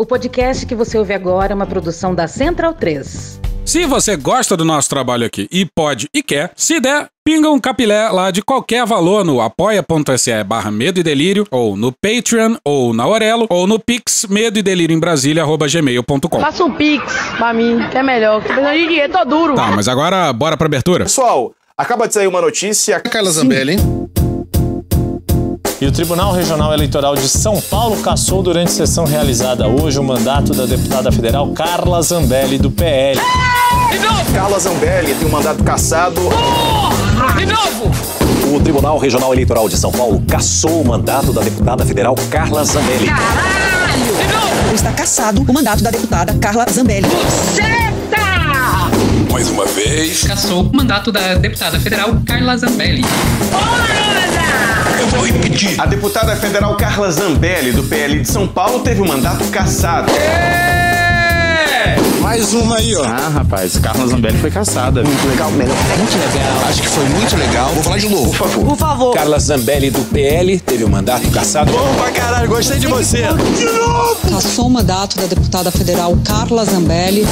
O podcast que você ouve agora é uma produção da Central 3. Se você gosta do nosso trabalho aqui e pode e quer, se der, pinga um capilé lá de qualquer valor no apoia.se/Medo e Delírio, ou no Patreon, ou na Aurelo, ou no Pix, medoedelirioembrasilha@gmail.com. Faça um Pix pra mim, que é melhor. Tô precisando de dinheiro, tô duro. Tá, mas agora bora pra abertura. Pessoal, acaba de sair uma notícia. Carla Zambelli, hein? E o Tribunal Regional Eleitoral de São Paulo cassou durante sessão realizada hoje o mandato da deputada federal Carla Zambelli, do PL. Carla Zambelli tem um mandato cassado. De novo! O Tribunal Regional Eleitoral de São Paulo cassou o mandato da deputada federal Carla Zambelli. Caralho! De novo! Está cassado o mandato da deputada Carla Zambelli. Buceta! Mais uma vez. Cassou o mandato da deputada federal Carla Zambelli. Eu vou repetir. A deputada federal Carla Zambelli, do PL de São Paulo, teve o mandato cassado. Mais uma aí, ó. Ah, rapaz, Carla Zambelli foi cassada. Muito legal, muito legal. Acho que foi muito legal. Vou falar de novo, por favor. Por favor. Carla Zambelli, do PL, teve o mandato cassado. Bom pra caralho, gostei de você. De novo! Cassou o mandato da deputada federal Carla Zambelli.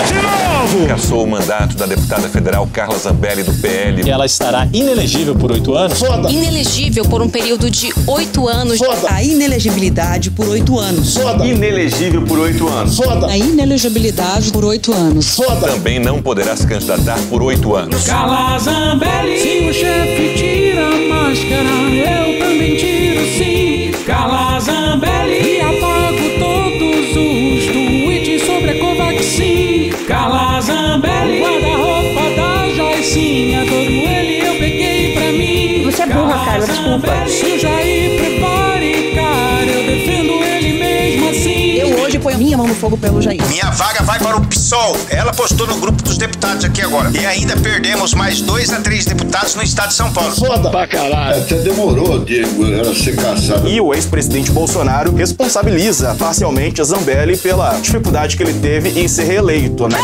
De novo! Cassou o mandato da deputada federal Carla Zambelli, do PL. E ela estará inelegível por 8 anos. Foda! Inelegível por um período de 8 anos. Foda! A inelegibilidade por 8 anos. Foda! Inelegível por 8 anos. Foda! A inelegibilidade por 8 anos. Foda! Também não poderá se candidatar por 8 anos. Carla Zambelli, se o chefe tira a máscara, eu também tiro sim. Carla Zambelli, e apago todos os tweets sobre a Covaxin. Carla Zambelli, o guarda-roupa da Joicinha, todo ele eu peguei pra mim. Você é burra, Carla, desculpa. Se o Jair prepare, cara, eu defendo ele mesmo assim. Eu hoje ponho minha mão no fogo pelo Jair. Minha vaga vai para o PSOL. Ela postou no grupo dos deputados aqui agora. E ainda perdemos mais 2 a 3 deputados no estado de São Paulo. Foda pra caralho. Até demorou, Diego, ela ser caçada. E o ex-presidente Bolsonaro responsabiliza parcialmente a Zambelli pela dificuldade que ele teve em ser reeleito, né?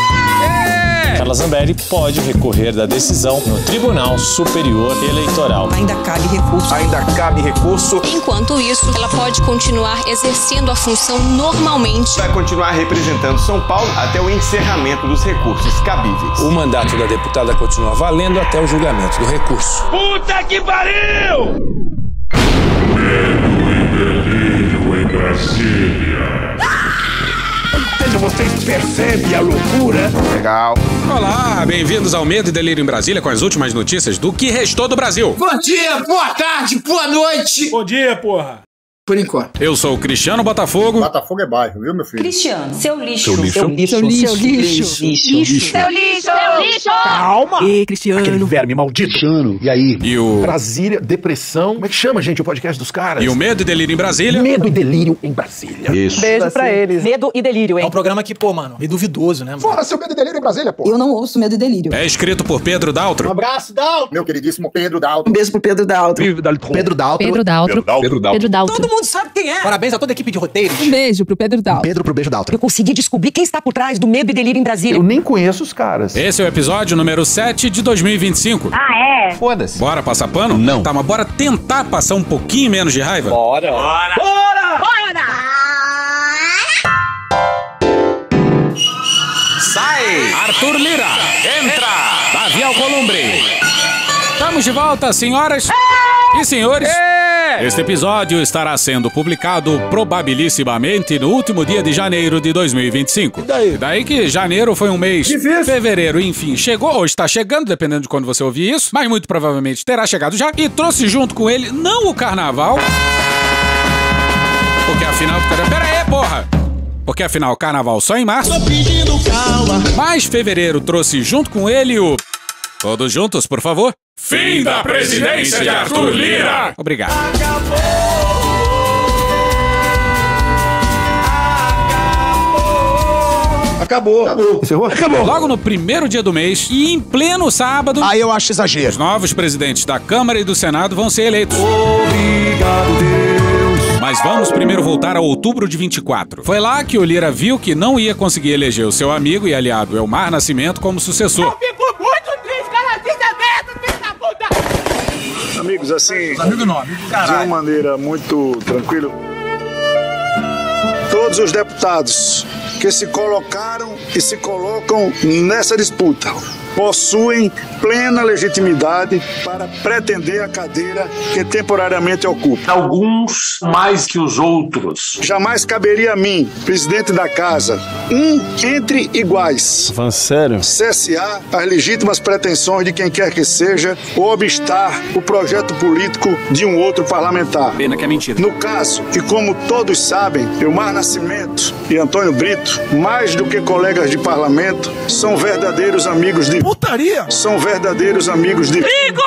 Carla Zambelli pode recorrer da decisão no Tribunal Superior Eleitoral. Ainda cabe recurso. Ainda cabe recurso. Enquanto isso, ela pode continuar exercendo a função normalmente. Vai continuar representando São Paulo até o encerramento dos recursos cabíveis. O mandato da deputada continua valendo até o julgamento do recurso. Puta que pariu! Medo e delírio em Brasília. Vocês percebem a loucura? Legal. Olá, bem-vindos ao Medo e Delírio em Brasília com as últimas notícias do que restou do Brasil. Bom dia, boa tarde, boa noite! Bom dia, porra! Por enquanto. Eu sou o Cristiano Botafogo. Botafogo é bairro, viu, meu filho? Cristiano, Seu lixo. Calma. E Cristiano. Aquele verme maldito. E aí? E o... Brasília, depressão. Como é que chama, gente, o podcast dos caras? E o Medo e Delírio em Brasília. Medo e Delírio em Brasília. Isso. Beijo pra eles. Medo e delírio, hein? É um programa que, pô, mano, meio duvidoso, né, mano? Fora seu Medo e Delírio em Brasília, pô. Eu não ouço Medo e Delírio. É escrito por Pedro Daltro. abraço, Daltro. Meu queridíssimo Pedro Daltro. Um beijo pro Pedro Daltro. Pedro Daltro. Pedro Daltro. Todo mundo sabe quem é. Parabéns a toda a equipe de roteiros. Um beijo pro Pedro Daltro. Pedro pro beijo Daltro. Eu consegui descobrir quem está por trás do Medo e Delírio em Brasília. Eu nem conheço os caras. Esse é o episódio número 7 de 2025. Ah, é? Foda-se. Bora passar pano? Não. Tá, mas bora tentar passar um pouquinho menos de raiva? Bora! Sai! Arthur Lira! Entra! Davi Alcolumbre! Estamos de volta, senhoras e senhores. Este episódio estará sendo publicado probabilissimamente no último dia de janeiro de 2025. Daí que janeiro foi um mês. Difícil. Fevereiro, enfim, chegou ou está chegando, dependendo de quando você ouvir isso, mas muito provavelmente terá chegado já, e trouxe junto com ele não o carnaval, porque afinal... Pera aí, porra! Porque afinal, carnaval só em março. Tô pedindo calma. Mas fevereiro trouxe junto com ele o... Todos juntos, por favor. Fim da presidência de Arthur Lira! Obrigado. Acabou. Encerrou? Acabou. Logo no primeiro dia do mês e em pleno sábado... Aí eu acho exagero. Os novos presidentes da Câmara e do Senado vão ser eleitos. Obrigado, Deus. Mas vamos primeiro voltar a outubro de 24. Foi lá que o Lira viu que não ia conseguir eleger o seu amigo e aliado Elmar Nascimento como sucessor. Eu fico muito triste, cara, filho da puta! Amigos, assim, Amigo não, amigo de uma caralho. maneira muito tranquila, todos os deputados que se colocaram e se colocam nessa disputa possuem plena legitimidade para pretender a cadeira que temporariamente ocupa. Alguns mais que os outros. Jamais caberia a mim, presidente da casa, entre iguais, sério? cessear as legítimas pretensões de quem quer que seja ou obstar o projeto político de um outro parlamentar. Pena que é mentira. No caso, que como todos sabem, Elmar Nascimento e Antônio Brito, mais do que colegas de parlamento, são verdadeiros amigos de putaria. São verdadeiros amigos de Perigo!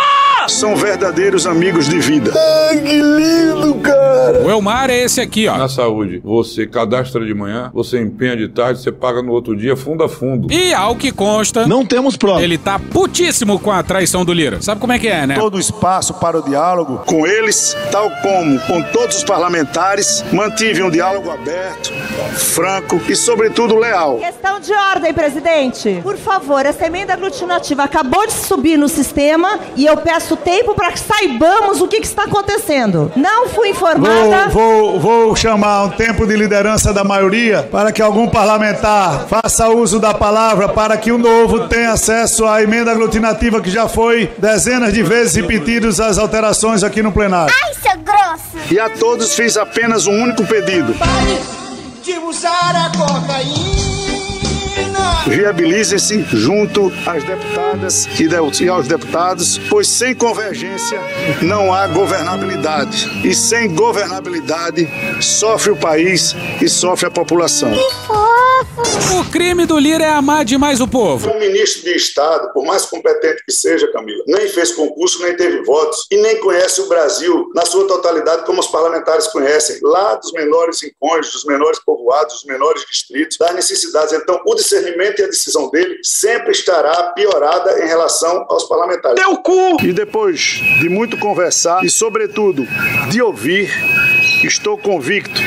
São verdadeiros amigos de vida. Ai, que lindo, cara. O Elmar é esse aqui, ó. Na saúde, você cadastra de manhã, você empenha de tarde, você paga no outro dia, fundo a fundo. E ao que consta, não temos prova. Ele tá putíssimo com a traição do Lira. Sabe como é que é, né? Todo o espaço para o diálogo com eles, tal como com todos os parlamentares, mantive um diálogo aberto, franco e, sobretudo, leal. Questão de ordem, presidente. Por favor, essa emenda aglutinativa acabou de subir no sistema e eu peço tempo para que saibamos o que está acontecendo. Não fui informada. Vou chamar um tempo de liderança da maioria para que algum parlamentar faça uso da palavra para que o novo tenha acesso à emenda aglutinativa que já foi dezenas de vezes repetidas as alterações aqui no plenário. Ai, seu grosso! E a todos fiz apenas um único pedido. Pare de usar a cocaína! Viabilizem-se junto às deputadas e aos deputados, pois sem convergência não há governabilidade. E sem governabilidade sofre o país e sofre a população. O crime do Lira é amar demais o povo. Um ministro de Estado, por mais competente que seja, Camila, nem fez concurso, nem teve votos e nem conhece o Brasil na sua totalidade como os parlamentares conhecem, lá dos menores rincões, dos menores povoados, dos menores distritos, das necessidades. Então, o discernimento e a decisão dele sempre estará piorada em relação aos parlamentares. Teu cu! E depois de muito conversar e, sobretudo, de ouvir, estou convicto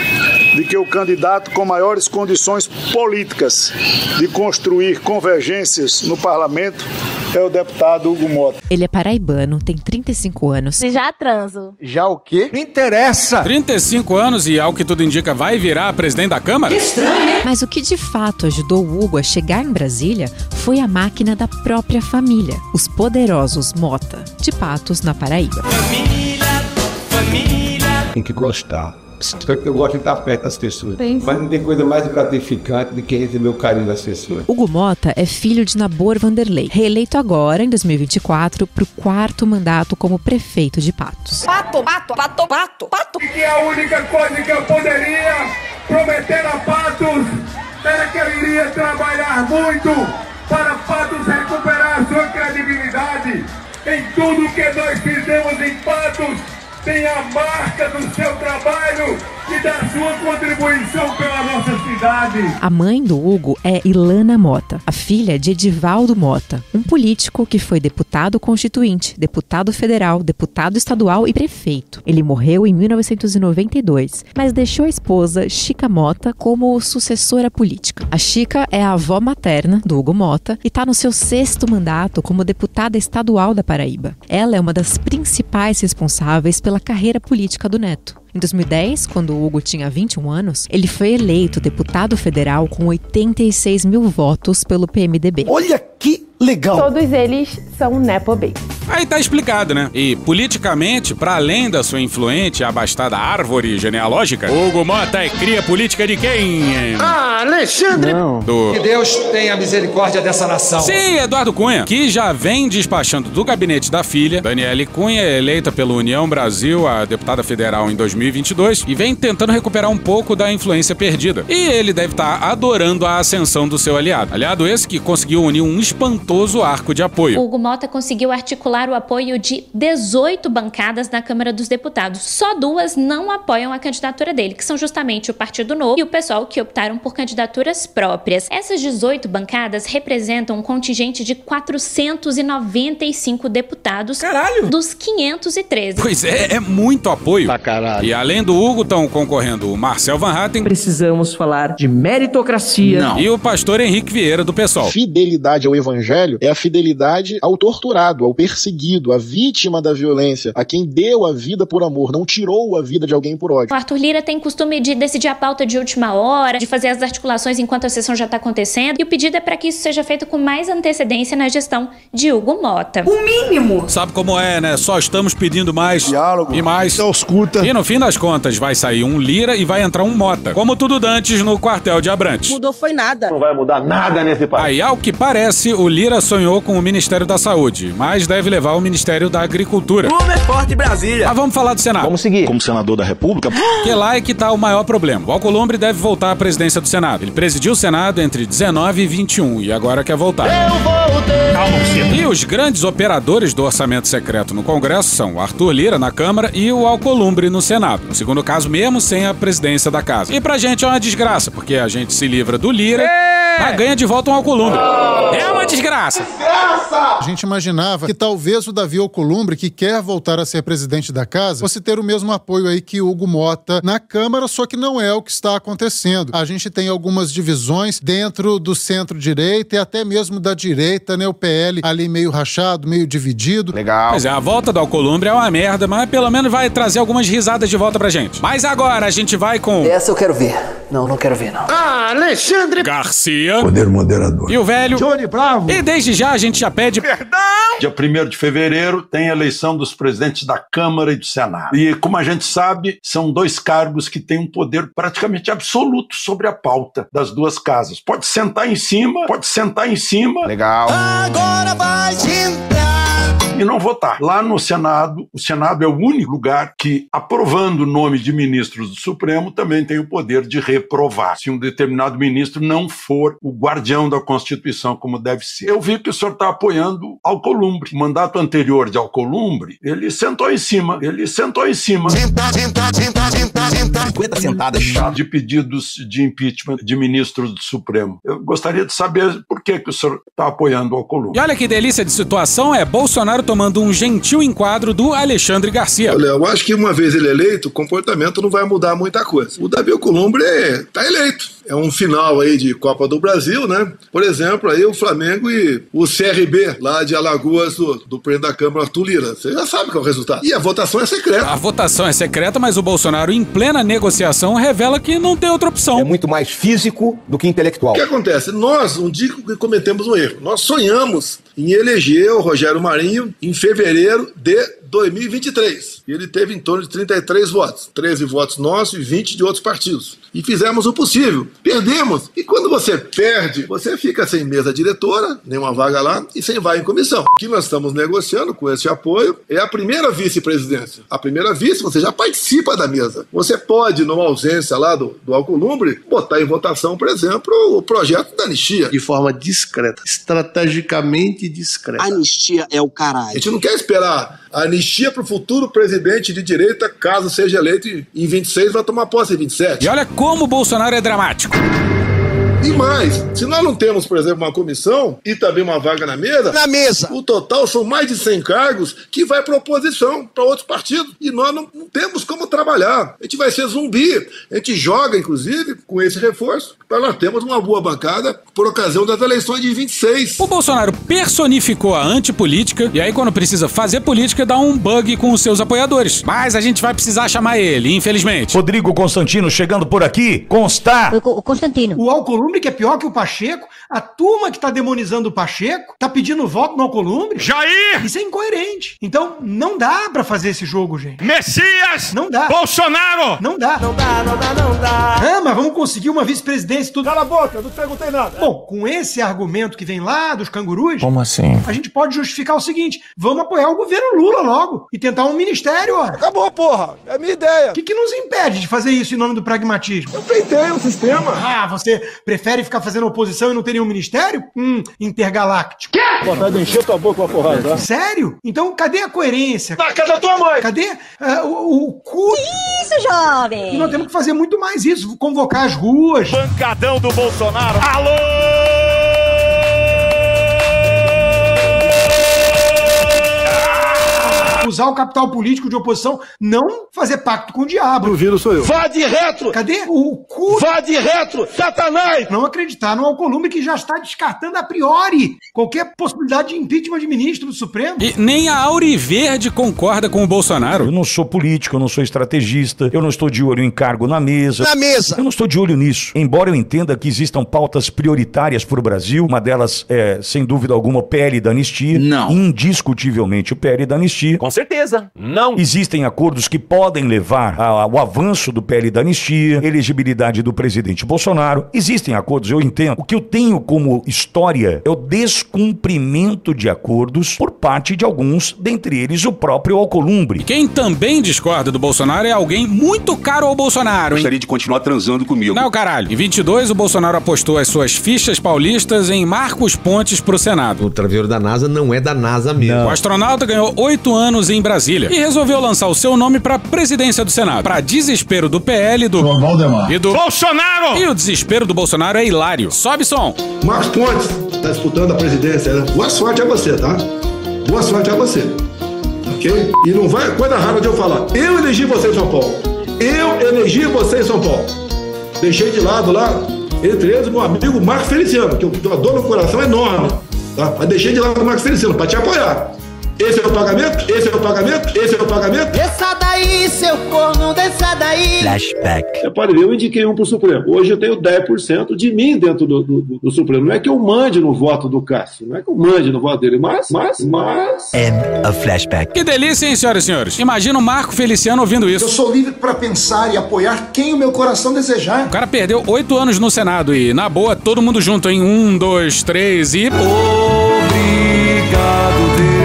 de que o candidato com maiores condições políticas de construir convergências no parlamento é o deputado Hugo Mota. Ele é paraibano, tem 35 anos. E já transo. Já o quê? Não interessa. 35 anos e, ao que tudo indica, vai virar presidente da Câmara? Que estranho, hein? Mas o que de fato ajudou o Hugo a chegar em Brasília foi a máquina da própria família, os poderosos Mota, de Patos, na Paraíba. Família. Tem que gostar. Eu gosto de estar perto das pessoas. Mas não tem coisa mais gratificante do que receber o carinho das pessoas. Hugo Mota é filho de Nabor Vanderlei, reeleito agora, em 2024, para o 4º mandato como prefeito de Patos. Pato. E a única coisa que eu poderia prometer a Patos era que eu iria trabalhar muito para Patos recuperar a sua credibilidade. Em tudo que nós fizemos em Patos, tem a marca do seu trabalho e da sua contribuição pela nossa cidade. A mãe do Hugo é Ilana Mota, a filha de Edivaldo Mota, um político que foi deputado constituinte, deputado federal, deputado estadual e prefeito. Ele morreu em 1992, mas deixou a esposa, Chica Mota, como sucessora política. A Chica é a avó materna do Hugo Mota e está no seu 6º mandato como deputada estadual da Paraíba. Ela é uma das principais responsáveis pela carreira política do neto. Em 2010, quando o Hugo tinha 21 anos, ele foi eleito deputado federal com 86 mil votos pelo PMDB. Olha que legal! Todos eles são Nepo Baby. Aí tá explicado, né? E politicamente, para além da sua influente e abastada árvore genealógica, Hugo Mota é cria política de quem? Ah, Alexandre! Não. Que Deus tenha misericórdia dessa nação. Sim, Eduardo Cunha, que já vem despachando do gabinete da filha. Daniele Cunha é eleita pela União Brasil, a deputada federal em 2022, e vem tentando recuperar um pouco da influência perdida. E ele deve estar adorando a ascensão do seu aliado. Aliado esse que conseguiu unir um espantoso arco de apoio. Hugo Mota conseguiu articular o apoio de 18 bancadas na Câmara dos Deputados. Só 2 não apoiam a candidatura dele, que são justamente o Partido Novo e o PSOL, que optaram por candidaturas próprias. Essas 18 bancadas representam um contingente de 495 deputados. Caralho! Dos 513. Pois é muito apoio. Pra caralho. E além do Hugo, estão concorrendo o Marcel Van Hatten. Precisamos falar de meritocracia. Não. E o pastor Henrique Vieira, do PSOL. Fidelidade ao evangelho é a fidelidade ao torturado, ao perseguido. perseguido, a vítima da violência, a quem deu a vida por amor, não tirou a vida de alguém por ódio. O Arthur Lira tem costume de decidir a pauta de última hora, de fazer as articulações enquanto a sessão já está acontecendo, e o pedido é para que isso seja feito com mais antecedência na gestão de Hugo Mota. O mínimo! Sabe como é, né? Só estamos pedindo mais diálogo e mais. Escuta. E no fim das contas, vai sair um Lira e vai entrar um Mota. Como tudo dantes no quartel de Abrantes. Mudou foi nada. Não vai mudar nada nesse país. Aí, ao que parece, o Lira sonhou com o Ministério da Saúde, mas deve levar o Ministério da Agricultura. Como é forte Brasília. Mas vamos falar do Senado. Vamos seguir. Como senador da República... Que lá é que tá o maior problema. O Alcolumbre deve voltar à presidência do Senado. Ele presidiu o Senado entre 19 e 21 e agora quer voltar. Eu voltei. Calma, e os grandes operadores do orçamento secreto no Congresso são o Arthur Lira na Câmara e o Alcolumbre no Senado. No segundo caso, mesmo sem a presidência da casa. E pra gente é uma desgraça, porque a gente se livra do Lira, mas ganha de volta um Alcolumbre. É uma desgraça. A gente imaginava que talvez o Davi Alcolumbre, que quer voltar a ser presidente da casa, fosse ter o mesmo apoio aí que Hugo Mota na Câmara, só que não é o que está acontecendo. A gente tem algumas divisões dentro do centro-direita e até mesmo da direita, né? O PL ali meio rachado, meio dividido. Legal. Pois é, a volta do Alcolumbre é uma merda, mas pelo menos vai trazer algumas risadas de volta pra gente. Mas agora a gente vai com... Essa eu quero ver. Não quero ver, não. Ah, Alexandre Garcia. Poder moderador. E o velho... Johnny Bravo. E desde já a gente já pede... Perdão! Dia 1º de fevereiro tem a eleição dos presidentes da Câmara e do Senado. E, como a gente sabe, são dois cargos que têm um poder praticamente absoluto sobre a pauta das duas casas. Pode sentar em cima, Legal. Agora vai sentar. E não votar. Lá no Senado, o Senado é o único lugar que, aprovando o nome de ministros do Supremo, também tem o poder de reprovar, se um determinado ministro não for o guardião da Constituição, como deve ser. Eu vi que o senhor está apoiando Alcolumbre. O mandato anterior de Alcolumbre, ele sentou em cima. 50 sentadas. De pedidos de impeachment de ministros do Supremo. Eu gostaria de saber por que o senhor está apoiando Alcolumbre. E olha que delícia de situação, é Bolsonaro tomando um gentil enquadro do Alexandre Garcia. Olha, eu acho que uma vez ele eleito, o comportamento não vai mudar muita coisa. O Davi Alcolumbre tá eleito. É um final aí de Copa do Brasil, né? Por exemplo, aí o Flamengo e o CRB, lá de Alagoas, do presidente da Câmara, Arthur Lira. Você já sabe qual é o resultado. E a votação é secreta. A votação é secreta, mas o Bolsonaro, em plena negociação, revela que não tem outra opção. É muito mais físico do que intelectual. O que acontece? Nós, um dia cometemos um erro. Nós sonhamos em eleger o Rogério Marinho em fevereiro de 2023. E ele teve em torno de 33 votos. 13 votos nossos e 20 de outros partidos. E fizemos o possível. Perdemos. E quando você perde, você fica sem mesa diretora, nenhuma vaga lá, e sem vaga em comissão. O que nós estamos negociando com esse apoio é a primeira vice-presidência. A primeira vice, você já participa da mesa. Você pode, numa ausência lá do Alcolumbre, botar em votação, por exemplo, o projeto da anistia. De forma discreta. Estrategicamente discreta. Anistia é o caralho. A gente não quer esperar a anistia para o futuro presidente de direita, caso seja eleito em 26, vai tomar posse em 27. E olha como o Bolsonaro é dramático. E mais, se nós não temos, por exemplo, uma comissão e também uma vaga na mesa, o total são mais de 100 cargos que vai para oposição, para outros partidos. E nós não temos como trabalhar. A gente vai ser zumbi. A gente joga, inclusive, com esse reforço, para nós termos uma boa bancada por ocasião das eleições de 26. O Bolsonaro personificou a antipolítica e aí, quando precisa fazer política, dá um bug com os seus apoiadores. Mas a gente vai precisar chamar ele, infelizmente. Rodrigo Constantino chegando por aqui. Constar. O Constantino. O Alcolumbre, que é pior que o Pacheco, a turma que tá demonizando o Pacheco, tá pedindo voto no Alcolumbre. Jair! Isso é incoerente. Então, não dá pra fazer esse jogo, gente. Messias! Não dá. Bolsonaro! Não dá. Não dá. Ah, mas vamos conseguir uma vice-presidência e tudo. Cala a boca, não perguntei nada. Bom, com esse argumento que vem lá dos cangurus... Como assim? A gente pode justificar o seguinte, vamos apoiar o governo Lula logo e tentar um ministério, ó. Acabou, porra. É a minha ideia. O que nos impede de fazer isso em nome do pragmatismo? Eu peitei o sistema. Ah, você prefere ficar fazendo oposição e não ter nenhum ministério? Intergaláctico. Quê? Vontade de encher tua boca com a porrada, tá? Sério? Então cadê a coerência? Na casa da tua mãe. Cadê o cu? Isso, jovem! E nós temos que fazer muito mais isso, convocar as ruas. Pancadão do Bolsonaro. Alô! Usar o capital político de oposição, não fazer pacto com o diabo. O vírus sou eu. Vá de retro! Cadê o cu? Vá de retro, Satanás! Não acreditar no Alcolumbre, que já está descartando a priori qualquer possibilidade de impeachment de ministro do Supremo. E nem a Auriverde concorda com o Bolsonaro. Eu não sou político, eu não sou estrategista, eu não estou de olho em cargo na mesa. Na mesa! Eu não estou de olho nisso. Embora eu entenda que existam pautas prioritárias para o Brasil, uma delas é, sem dúvida alguma, o PL da anistia. Não. Indiscutivelmente o PL da anistia. Com certeza. Não. Existem acordos que podem levar ao avanço do PL da anistia, elegibilidade do presidente Bolsonaro. Existem acordos, eu entendo. O que eu tenho como história é o descumprimento de acordos por parte de alguns, dentre eles o próprio Alcolumbre. Quem também discorda do Bolsonaro é alguém muito caro ao Bolsonaro, hein? Gostaria de continuar transando comigo. Não, caralho. Em 22, o Bolsonaro apostou as suas fichas paulistas em Marcos Pontes pro Senado. O traveiro da NASA não é da NASA mesmo. O astronauta ganhou 8 anos em Brasília e resolveu lançar o seu nome pra presidência do Senado. Pra desespero do PL, do Valdemar. E do Bolsonaro! E o desespero do Bolsonaro é hilário. Sobe som. Marcos Pontes tá disputando a presidência, né? Boa sorte a você, tá? Boa sorte a você. Ok? E não vai... Coisa rara de eu falar. Eu elegi você em São Paulo. Eu elegi você em São Paulo. Deixei de lado lá, entre eles, o meu amigo Marcos Feliciano, que eu adoro no coração enorme. Tá? Mas deixei de lado o Marcos Feliciano pra te apoiar. Esse é o pagamento? Esse é o pagamento? Esse é o pagamento? Desça daí, seu corno, desça daí. Flashback. Você pode ver, eu indiquei um pro Supremo. Hoje eu tenho 10% de mim dentro do Supremo. Não é que eu mande no voto do Cássio, não é que eu mande no voto dele, mas... End of flashback. Que delícia, hein, senhoras e senhores? Imagina o Marco Feliciano ouvindo isso. Eu sou livre pra pensar e apoiar quem o meu coração desejar. O cara perdeu 8 anos no Senado e, na boa, todo mundo junto em 1, 2, 3 e... Obrigado, Deus.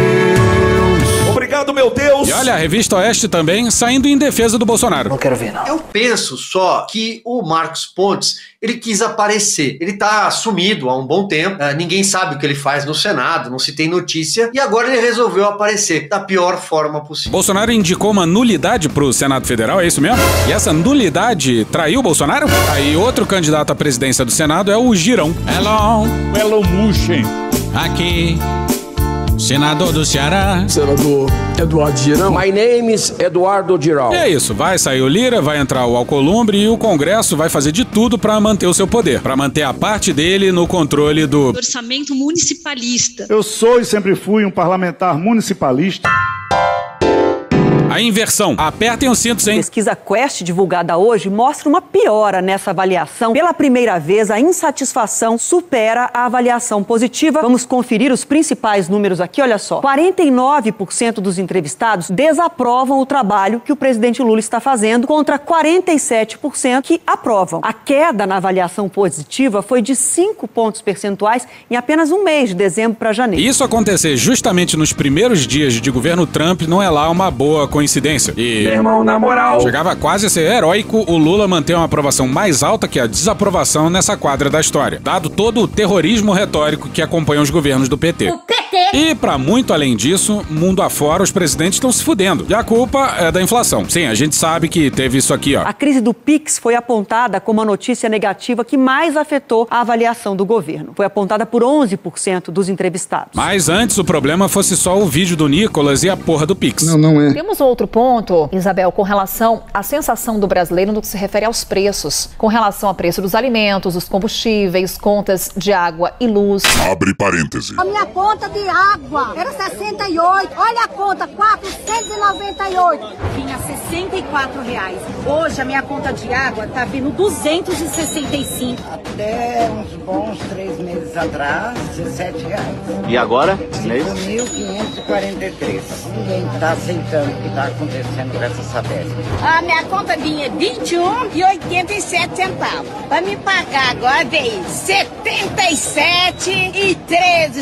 Obrigado, meu Deus. E olha, a Revista Oeste também saindo em defesa do Bolsonaro. Não quero ver, não. Eu penso só que o Marcos Pontes, ele quis aparecer. Ele tá sumido há um bom tempo, ninguém sabe o que ele faz no Senado, não se tem notícia, e agora ele resolveu aparecer da pior forma possível. Bolsonaro indicou uma nulidade pro Senado Federal, é isso mesmo? E essa nulidade traiu o Bolsonaro? Aí outro candidato à presidência do Senado é o Girão. Hello Mushin. Aqui, senador do Ceará. Senador Eduardo Girão. My name is Eduardo Girão. E é isso, vai sair o Lira, vai entrar o Alcolumbre e o Congresso vai fazer de tudo pra manter o seu poder, pra manter a parte dele no controle do orçamento municipalista. Eu sou e sempre fui um parlamentar municipalista. A inversão. Apertem os cintos, hein? A pesquisa Quest, divulgada hoje, mostra uma piora nessa avaliação. Pela primeira vez, a insatisfação supera a avaliação positiva. Vamos conferir os principais números aqui, olha só. 49% dos entrevistados desaprovam o trabalho que o presidente Lula está fazendo, contra 47% que aprovam. A queda na avaliação positiva foi de 5 pontos percentuais em apenas um mês, de dezembro para janeiro. Isso acontecer justamente nos primeiros dias de governo Trump não é lá uma boa coincidência. E, meu irmão, na moral, chegava quase a ser heróico o Lula manter uma aprovação mais alta que a desaprovação nessa quadra da história, dado todo o terrorismo retórico que acompanha os governos do PT. E, pra muito além disso, mundo afora, os presidentes estão se fudendo. E a culpa é da inflação. Sim, a gente sabe que teve isso aqui, ó. A crise do Pix foi apontada como a notícia negativa que mais afetou a avaliação do governo. Foi apontada por 11% dos entrevistados. Mas antes o problema fosse só o vídeo do Nicolas e a porra do Pix. Não é. Temos outro ponto, Isabel, com relação à sensação do brasileiro no que se refere aos preços. Com relação ao preço dos alimentos, dos combustíveis, contas de água e luz. Abre parêntese. A minha conta de água era 68. Olha a conta, 498. Vinha R$64. Hoje a minha conta de água tá vindo 265. Até uns bons 3 meses atrás, R$17. E agora? 5.543. Ninguém tá aceitando o que tá acontecendo com essa Sabesp. A minha conta vinha R$21,87. Pra me pagar agora veio R$77,13.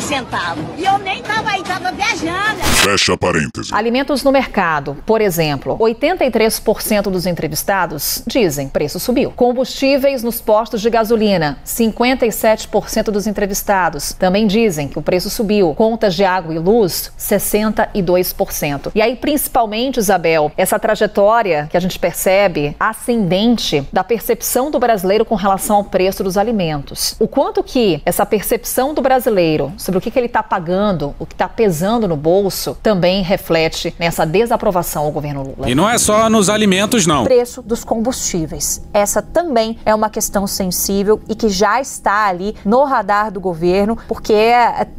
E eu nem tava aí, tava viajando. Fecha parênteses. Alimentos no mercado, por exemplo, 83% dos entrevistados dizem preço subiu. Combustíveis nos postos de gasolina, 57% dos entrevistados também dizem que o preço subiu. Contas de água e luz, 62%. E aí, principalmente, Isabel, essa trajetória que a gente percebe ascendente da percepção do brasileiro com relação ao preço dos alimentos. O quanto que essa percepção do brasileiro sobre o que ele está pagando pagando, o que está pesando no bolso, também reflete nessa desaprovação ao governo Lula. E não é só nos alimentos, não. O preço dos combustíveis. Essa também é uma questão sensível e que já está ali no radar do governo, porque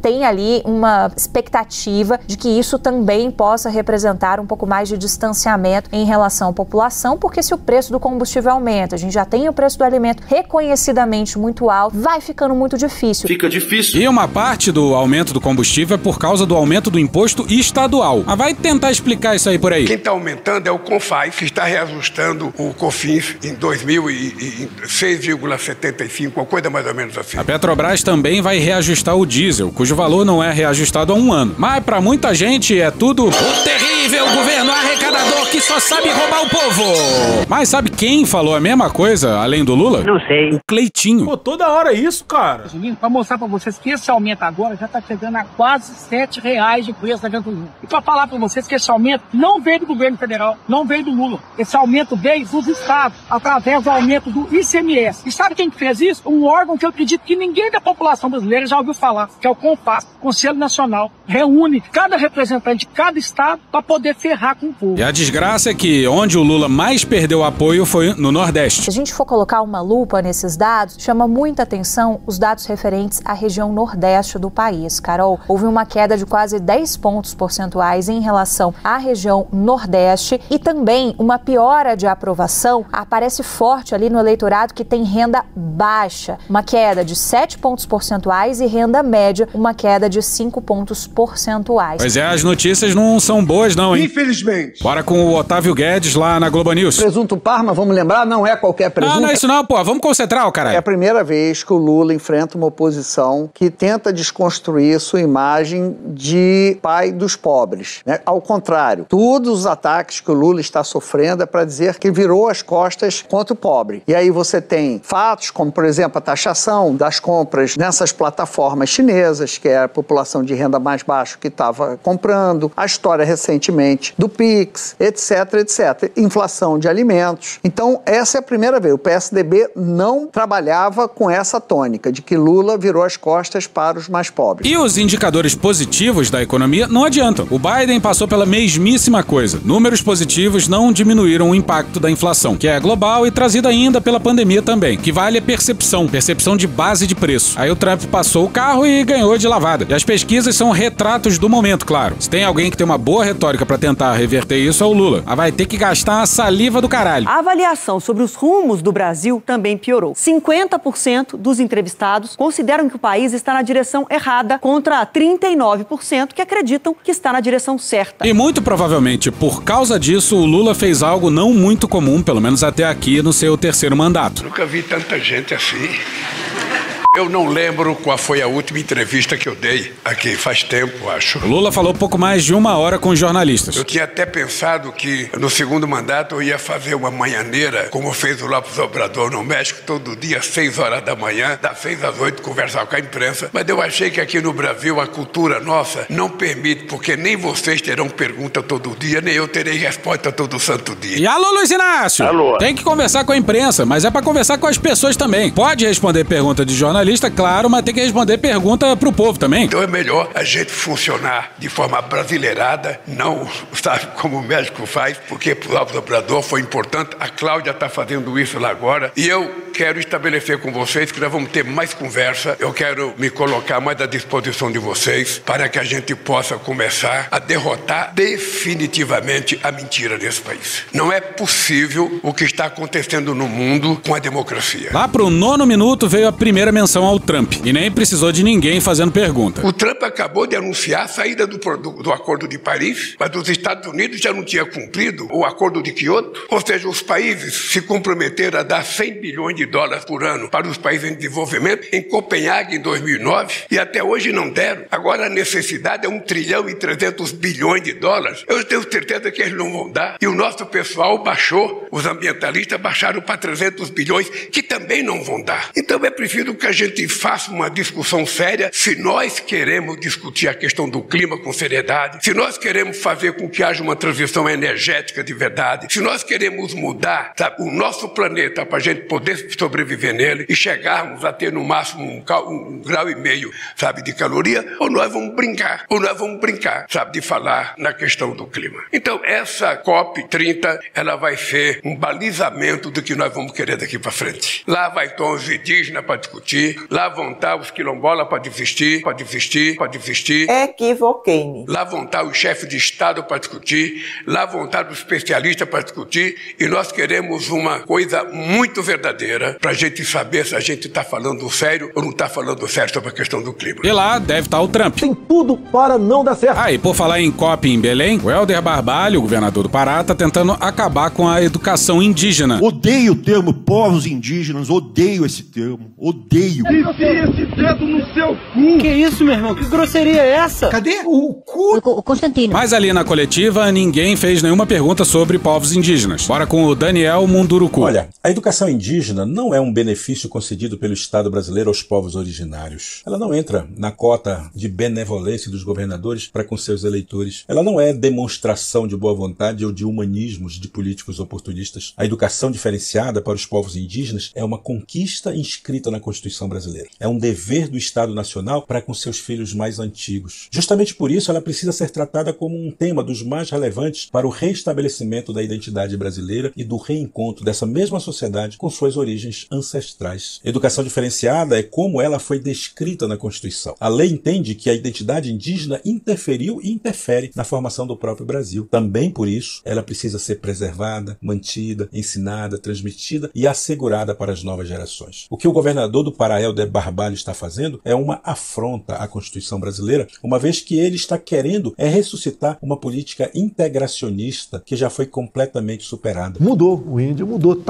tem ali uma expectativa de que isso também possa representar um pouco mais de distanciamento em relação à população, porque se o preço do combustível aumenta, a gente já tem o preço do alimento reconhecidamente muito alto, vai ficando muito difícil. Fica difícil. E uma parte do aumento do combustível é por causa do aumento do imposto estadual. Mas vai tentar explicar isso aí por aí. Quem está aumentando é o CONFAS, que está reajustando o COFINS em 6,75, uma coisa mais ou menos assim. A Petrobras também vai reajustar o diesel, cujo valor não é reajustado há um ano. Mas para muita gente é tudo o terrível governo arrecadador que só sabe roubar o povo. Mas sabe quem falou a mesma coisa, além do Lula? Não sei. O Cleitinho. Pô, toda hora isso, cara. Para mostrar para vocês que esse aumento agora já está chegando a quase R$7 de preço da gasolina. E para falar para vocês que esse aumento não veio do governo federal, não veio do Lula. Esse aumento veio dos estados, através do aumento do ICMS. E sabe quem fez isso? Um órgão que eu acredito que ninguém da população brasileira já ouviu falar, que é o CONFAS, Conselho Nacional. Reúne cada representante de cada estado para poder ferrar com o povo. E a desgraça é que onde o Lula mais perdeu apoio foi no Nordeste. Se a gente for colocar uma lupa nesses dados, chama muita atenção os dados referentes à região Nordeste do país. Carol, houve uma queda de quase 10 pontos percentuais em relação à região Nordeste e também uma piora de aprovação aparece forte ali no eleitorado que tem renda baixa. Uma queda de 7 pontos percentuais e renda média, uma queda de 5 pontos percentuais. Pois é, as notícias não são boas não, hein? Infelizmente. Bora com o Otávio Guedes lá na Globo News. Presunto Parma, vamos lembrar, não é qualquer presunto. Não é isso não, pô. Vamos concentrar, caralho. É a primeira vez que o Lula enfrenta uma oposição que tenta desconstruir sua imagem de pai dos pobres, né? Ao contrário, todos os ataques que o Lula está sofrendo é para dizer que virou as costas contra o pobre. E aí você tem fatos como, por exemplo, a taxação das compras nessas plataformas chinesas, que é a população de renda mais baixa que estava comprando, a história recentemente do Pix, etc, etc. Inflação de alimentos. Então, essa é a primeira vez. O PSDB não trabalhava com essa tônica de que Lula virou as costas para os mais pobres. E os indicadores positivos da economia não adiantam. O Biden passou pela mesmíssima coisa. Números positivos não diminuíram o impacto da inflação, que é global e trazida ainda pela pandemia também. Que vale a percepção de base de preço. Aí o Trump passou o carro e ganhou de lavada. E as pesquisas são retratos do momento, claro. Se tem alguém que tem uma boa retórica para tentar reverter isso, é o Lula. Mas vai ter que gastar a saliva do caralho. A avaliação sobre os rumos do Brasil também piorou. 50% dos entrevistados consideram que o país está na direção errada, contra 39% que acreditam que está na direção certa. E muito provavelmente, por causa disso, o Lula fez algo não muito comum, pelo menos até aqui, no seu terceiro mandato. Nunca vi tanta gente assim. Eu não lembro qual foi a última entrevista que eu dei aqui, faz tempo, acho. O Lula falou pouco mais de 1 hora com os jornalistas. Eu tinha até pensado que no segundo mandato eu ia fazer uma manhãneira, como fez o López Obrador no México, todo dia, às 6 horas da manhã, das 6 às 8, conversar com a imprensa. Mas eu achei que aqui no Brasil a cultura nossa não permite, porque nem vocês terão pergunta todo dia, nem eu terei resposta todo santo dia. E alô, Luiz Inácio? Alô? Tem que conversar com a imprensa, mas é pra conversar com as pessoas também. Pode responder pergunta de jornalista, claro, mas tem que responder pergunta pro povo também. Então é melhor a gente funcionar de forma brasileirada, não, sabe, como o México faz, porque pro López Obrador foi importante. A Cláudia está fazendo isso lá agora. E eu quero estabelecer com vocês que nós vamos ter mais conversa. Eu quero me colocar mais à disposição de vocês para que a gente possa começar a derrotar definitivamente a mentira nesse país. Não é possível o que está acontecendo no mundo com a democracia. Lá pro 9º minuto veio a primeira menção ao Trump. E nem precisou de ninguém fazendo pergunta. O Trump acabou de anunciar a saída do Acordo de Paris, mas os Estados Unidos já não tinha cumprido o Acordo de Kyoto. Ou seja, os países se comprometeram a dar 100 bilhões de dólares por ano para os países em desenvolvimento em Copenhague em 2009 e até hoje não deram. Agora a necessidade é 1 trilhão e 300 bilhões de dólares. Eu tenho certeza que eles não vão dar. E o nosso pessoal baixou, os ambientalistas baixaram para 300 bilhões, que também não vão dar. Então é preciso que a gente faça uma discussão séria se nós queremos discutir a questão do clima com seriedade, se nós queremos fazer com que haja uma transição energética de verdade, se nós queremos mudar, sabe, o nosso planeta para a gente poder sobreviver nele e chegarmos a ter no máximo 1,5 grau, sabe, de caloria, ou nós vamos brincar, sabe, de falar na questão do clima. Então, essa COP30, ela vai ser um balizamento do que nós vamos querer daqui para frente. Lá vai estar os indígenas para discutir, lá vão estar os quilombolas para desistir. Equivoquei-me. Lá vão estar os chefes de Estado para discutir, lá vão estar os especialistas para discutir, e nós queremos uma coisa muito verdadeira para a gente saber se a gente está falando sério ou não está falando sério sobre a questão do clima. E lá deve estar o Trump. Tem tudo para não dar certo. E por falar em COP em Belém, o Helder Barbalho, o governador do Pará, está tentando acabar com a educação indígena. Odeio o termo povos indígenas, odeio esse termo, odeio. Enfia esse dedo no seu cu. Que isso, meu irmão? Que grosseria é essa? Cadê o cu? O Constantino. Mas ali na coletiva, ninguém fez nenhuma pergunta sobre povos indígenas. Bora com o Daniel Munduruku. Olha, a educação indígena não é um benefício concedido pelo Estado brasileiro aos povos originários. Ela não entra na cota de benevolência dos governadores para com seus eleitores. Ela não é demonstração de boa vontade ou de humanismos de políticos oportunistas. A educação diferenciada para os povos indígenas é uma conquista inscrita na Constituição brasileira. É um dever do Estado Nacional para com seus filhos mais antigos. Justamente por isso, ela precisa ser tratada como um tema dos mais relevantes para o restabelecimento da identidade brasileira e do reencontro dessa mesma sociedade com suas origens ancestrais. Educação diferenciada é como ela foi descrita na Constituição. A lei entende que a identidade indígena interferiu e interfere na formação do próprio Brasil. Também por isso, ela precisa ser preservada, mantida, ensinada, transmitida e assegurada para as novas gerações. O que o governador do Pará, Helder Barbalho, está fazendo é uma afronta à Constituição brasileira, uma vez que ele está querendo ressuscitar uma política integracionista que já foi completamente superada. Mudou, o índio mudou.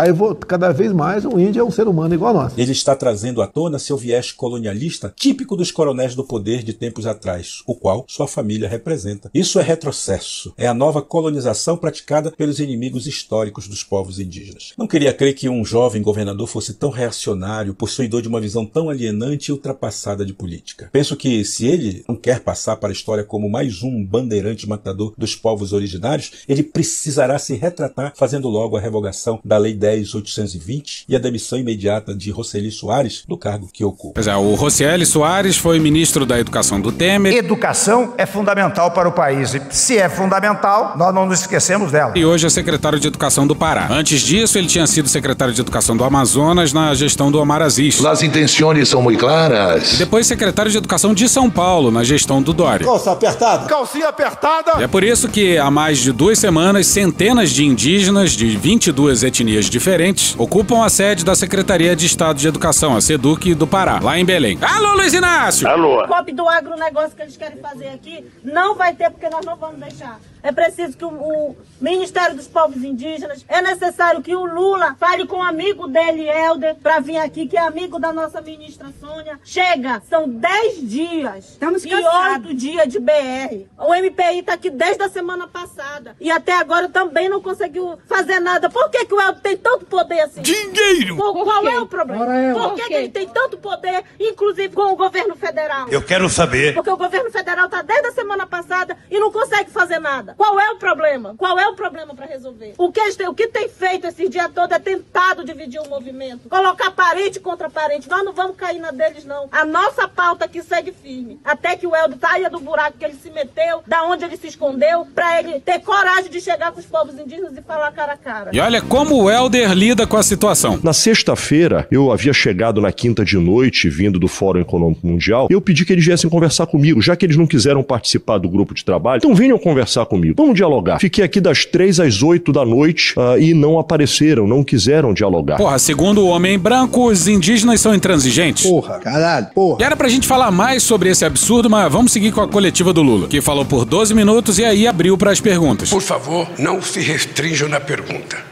Cada vez mais o índio é um ser humano igual a nós. Ele está trazendo à tona seu viés colonialista típico dos coronéis do poder de tempos atrás, o qual sua família representa. Isso é retrocesso. É a nova colonização praticada pelos inimigos históricos dos povos indígenas. Não queria crer que um jovem governador fosse tão reacionário, possuidor de uma visão tão alienante e ultrapassada de política. Penso que se ele não quer passar para a história como mais um bandeirante matador dos povos originários, ele precisará se retratar fazendo logo a revogação da Lei 10.820 e a demissão imediata de Roseli Soares do cargo que ocupa. Pois é, o Roseli Soares foi ministro da Educação do Temer. Educação é fundamental para o país e se é fundamental, nós não nos esquecemos dela. E hoje é secretário de Educação do Pará. Antes disso, ele tinha sido secretário de Educação do Amazonas na gestão do Omar Aziz. As intenções são muito claras. E depois secretário de Educação de São Paulo na gestão do Dória. Calça apertada. Calcinha apertada. E é por isso que há mais de 2 semanas, centenas de indígenas de 22 etnias diferentes ocupam a sede da Secretaria de Estado de Educação, a SEDUC do Pará, lá em Belém. Alô, Luiz Inácio! Alô! O COP do agronegócio que eles querem fazer aqui não vai ter, porque nós não vamos deixar. É preciso que o Ministério dos Povos Indígenas, é necessário que o Lula fale com o amigo dele, Helder, para vir aqui, que é amigo da nossa ministra Sônia. Chega, são 10 dias. Estamos e 8 dias de BR. O MPI está aqui desde a semana passada e até agora também não conseguiu fazer nada. Por que o Helder tem tanto poder assim? Dinheiro! Qual é o problema? Por que ele tem tanto poder, inclusive com o governo federal? Eu quero saber. Porque o governo federal está desde a semana passada e não consegue fazer nada. Qual é o problema? Qual é o problema para resolver? O que tem feito esses dias todos é tentado dividir o movimento. Colocar parente contra parente. Nós não vamos cair na deles, não. A nossa pauta aqui segue firme. Até que o Helder saia do buraco que ele se meteu, da onde ele se escondeu, para ele ter coragem de chegar com os povos indígenas e falar cara a cara. E olha como o Helder lida com a situação. Na sexta-feira, eu havia chegado na quinta de noite, vindo do Fórum Econômico Mundial, e eu pedi que eles viessem conversar comigo, já que eles não quiseram participar do grupo de trabalho. Então venham conversar comigo. Vamos dialogar. Fiquei aqui das 3 às 8 da noite e não apareceram, não quiseram dialogar. Porra, segundo o homem branco, os indígenas são intransigentes. Porra, caralho, porra. E era pra gente falar mais sobre esse absurdo, mas vamos seguir com a coletiva do Lula, que falou por 12 minutos e aí abriu para as perguntas. Por favor, não se restringam na pergunta.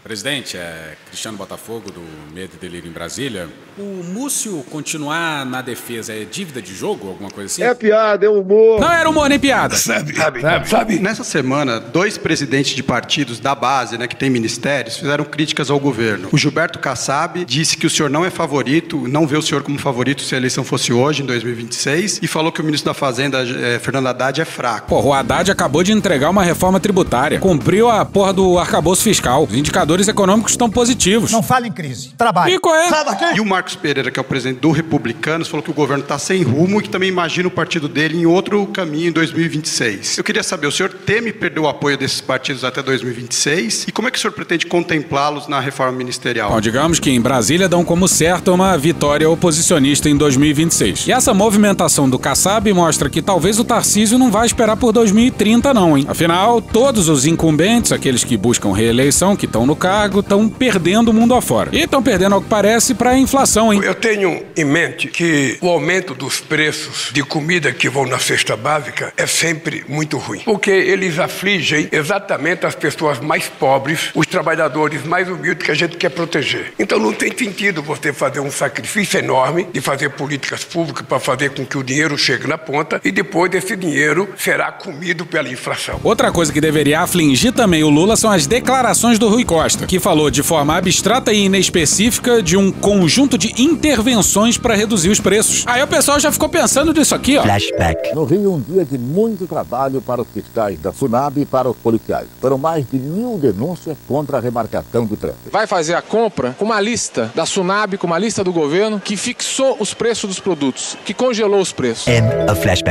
Presidente, Cristiano Botafogo, do Medo e Delírio em Brasília. O Múcio continuar na defesa é dívida de jogo, alguma coisa assim? É piada, é humor. Não era humor nem piada. Sabe? Nessa semana, 2 presidentes de partidos da base, né, que tem ministérios, fizeram críticas ao governo. O Gilberto Kassab disse que o senhor não é favorito, não vê o senhor como favorito se a eleição fosse hoje, em 2026, e falou que o ministro da Fazenda, Fernando Haddad, é fraco. Porra, o Haddad acabou de entregar uma reforma tributária. Cumpriu a porra do arcabouço fiscal. Os indicadores econômicos estão positivos. positivos. Não fala em crise. Trabalho. E qual é? Sai daqui. E o Marcos Pereira, que é o presidente do Republicanos, falou que o governo está sem rumo e que também imagina o partido dele em outro caminho em 2026. Eu queria saber, o senhor teme perder o apoio desses partidos até 2026? E como é que o senhor pretende contemplá-los na reforma ministerial? Bom, digamos que em Brasília dão como certa uma vitória oposicionista em 2026. E essa movimentação do Kassab mostra que talvez o Tarcísio não vai esperar por 2030 não, hein? Afinal, todos os incumbentes, aqueles que buscam reeleição, que estão no cargo, estão perdendo o mundo afora. E estão perdendo, ao que parece, para a inflação, hein? Eu tenho em mente que o aumento dos preços de comida que vão na cesta básica é sempre muito ruim, porque eles afligem exatamente as pessoas mais pobres, os trabalhadores mais humildes que a gente quer proteger. Então não tem sentido você fazer um sacrifício enorme de fazer políticas públicas para fazer com que o dinheiro chegue na ponta e depois esse dinheiro será comido pela inflação. Outra coisa que deveria afligir também o Lula são as declarações do Rui Costa, que falou de forma abstrata e inespecífica de um conjunto de intervenções para reduzir os preços. Aí o pessoal já ficou pensando nisso aqui, ó. Flashback. No Rio, um dia de muito trabalho para os fiscais da FUNAB e para os policiais. Foram mais de 1000 denúncias contra a remarcação do trânsito. Vai fazer a compra com uma lista da FUNAB, com uma lista do governo, que fixou os preços dos produtos, que congelou os preços.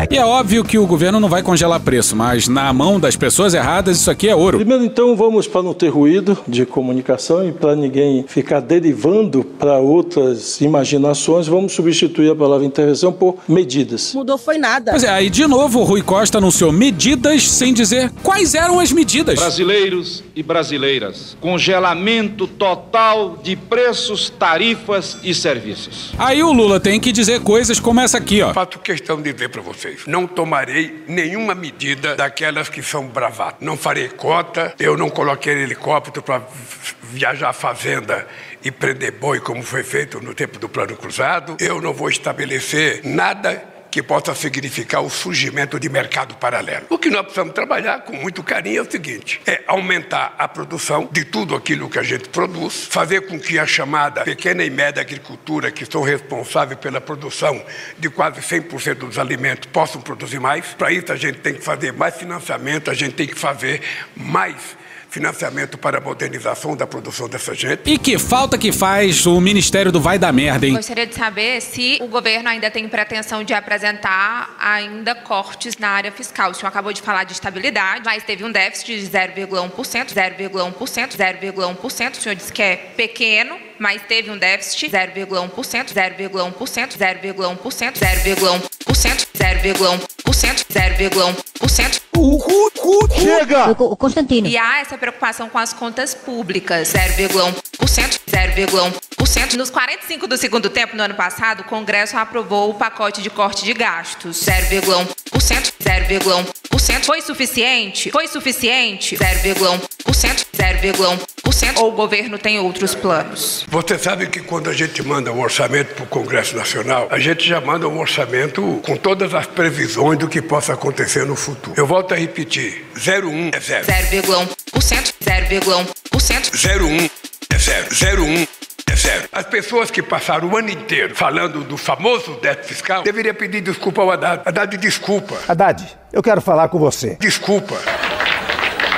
E é óbvio que o governo não vai congelar preço, mas na mão das pessoas erradas isso aqui é ouro. Primeiro, então, vamos para não ter ruído de comunicação e para ninguém ficar derivando para outras imaginações, vamos substituir a palavra intervenção por medidas. Mudou foi nada. Pois é, aí de novo o Rui Costa anunciou medidas sem dizer quais eram as medidas. Brasileiros e brasileiras, congelamento total de preços, tarifas e serviços. Aí o Lula tem que dizer coisas como essa aqui, ó. Faço questão de dizer para vocês, não tomarei nenhuma medida daquelas que são bravatas. Não farei cota, eu não coloquei helicóptero para viajar à fazenda e prender boi como foi feito no tempo do Plano Cruzado. Eu não vou estabelecer nada que possa significar o surgimento de mercado paralelo. O que nós precisamos trabalhar com muito carinho é o seguinte, é aumentar a produção de tudo aquilo que a gente produz, fazer com que a chamada pequena e média agricultura, que são responsáveis pela produção de quase 100% dos alimentos, possam produzir mais. Para isso a gente tem que fazer mais financiamento, a gente tem que fazer mais financiamento para a modernização da produção dessa gente. E que falta que faz o Ministério do Vai da Merda, hein? Gostaria de saber se o governo ainda tem pretensão de apresentar ainda cortes na área fiscal. O senhor acabou de falar de estabilidade, mas teve um déficit de 0,1%, 0,1%, 0,1%. O senhor disse que é pequeno, mas teve um déficit 0,1%, 0,1%, 0,1%, 0,1%, 0,1%, 0,1%. Chega! Constantino. E há essa preocupação com as contas públicas, 0,1%, 0,1%. Nos 45 do segundo tempo, no ano passado, o Congresso aprovou o pacote de corte de gastos, 0,1%, 0,1%. Foi suficiente? Foi suficiente? 0,1%, 0,1%. Ou o governo tem outros planos? Você sabe que quando a gente manda um orçamento para o Congresso Nacional, a gente já manda um orçamento com todas as previsões do que possa acontecer no futuro. Eu volto a repetir, 0,1 é 0. 0,1%, 0,1%. 0,1 é 0. 0,1 é 0. As pessoas que passaram o ano inteiro falando do famoso déficit fiscal deveriam pedir desculpa ao Haddad. Haddad, desculpa. Haddad, eu quero falar com você. Desculpa.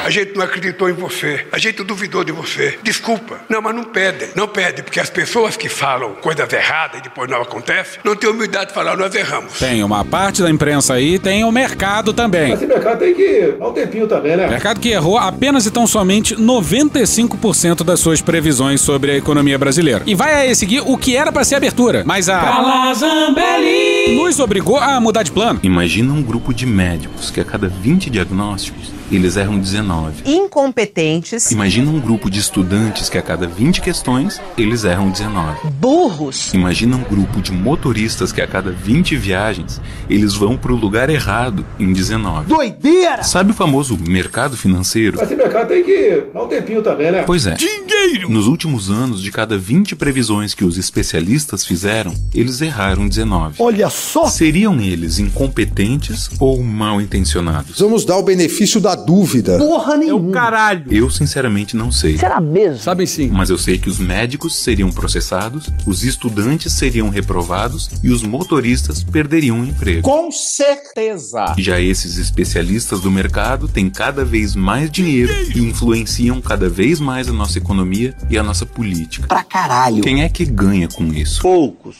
A gente não acreditou em você. A gente duvidou de você. Desculpa. Não, mas não pede. Não pede, porque as pessoas que falam coisas erradas e depois não acontece, não têm humildade de falar, nós erramos. Tem uma parte da imprensa aí, tem o mercado também. Mas esse mercado tem que dar um tempinho também, né? Mercado que errou apenas e tão somente 95% das suas previsões sobre a economia brasileira. E vai aí seguir o que era para ser abertura, mas a Calazambelli nos obrigou a mudar de plano. Imagina um grupo de médicos que a cada 20 diagnósticos eles erram 19. Incompetentes. Imagina um grupo de estudantes que a cada 20 questões, eles erram 19. Burros. Imagina um grupo de motoristas que a cada 20 viagens, eles vão para o lugar errado em 19. Doideira! Sabe o famoso mercado financeiro? Mas esse mercado tem que dar um tempinho também, né? Pois é. Dinheiro! Nos últimos anos, de cada 20 previsões que os especialistas fizeram, eles erraram 19. Olha só! Seriam eles incompetentes ou mal intencionados? Vamos dar o benefício da dúvida. Porra nenhuma. É o caralho. Eu sinceramente não sei. Será mesmo? Sabem sim. Mas eu sei que os médicos seriam processados, os estudantes seriam reprovados e os motoristas perderiam o emprego. Com certeza. Já esses especialistas do mercado têm cada vez mais dinheiro e influenciam cada vez mais a nossa economia economia e a nossa política. Pra caralho. Quem é que ganha com isso? Poucos.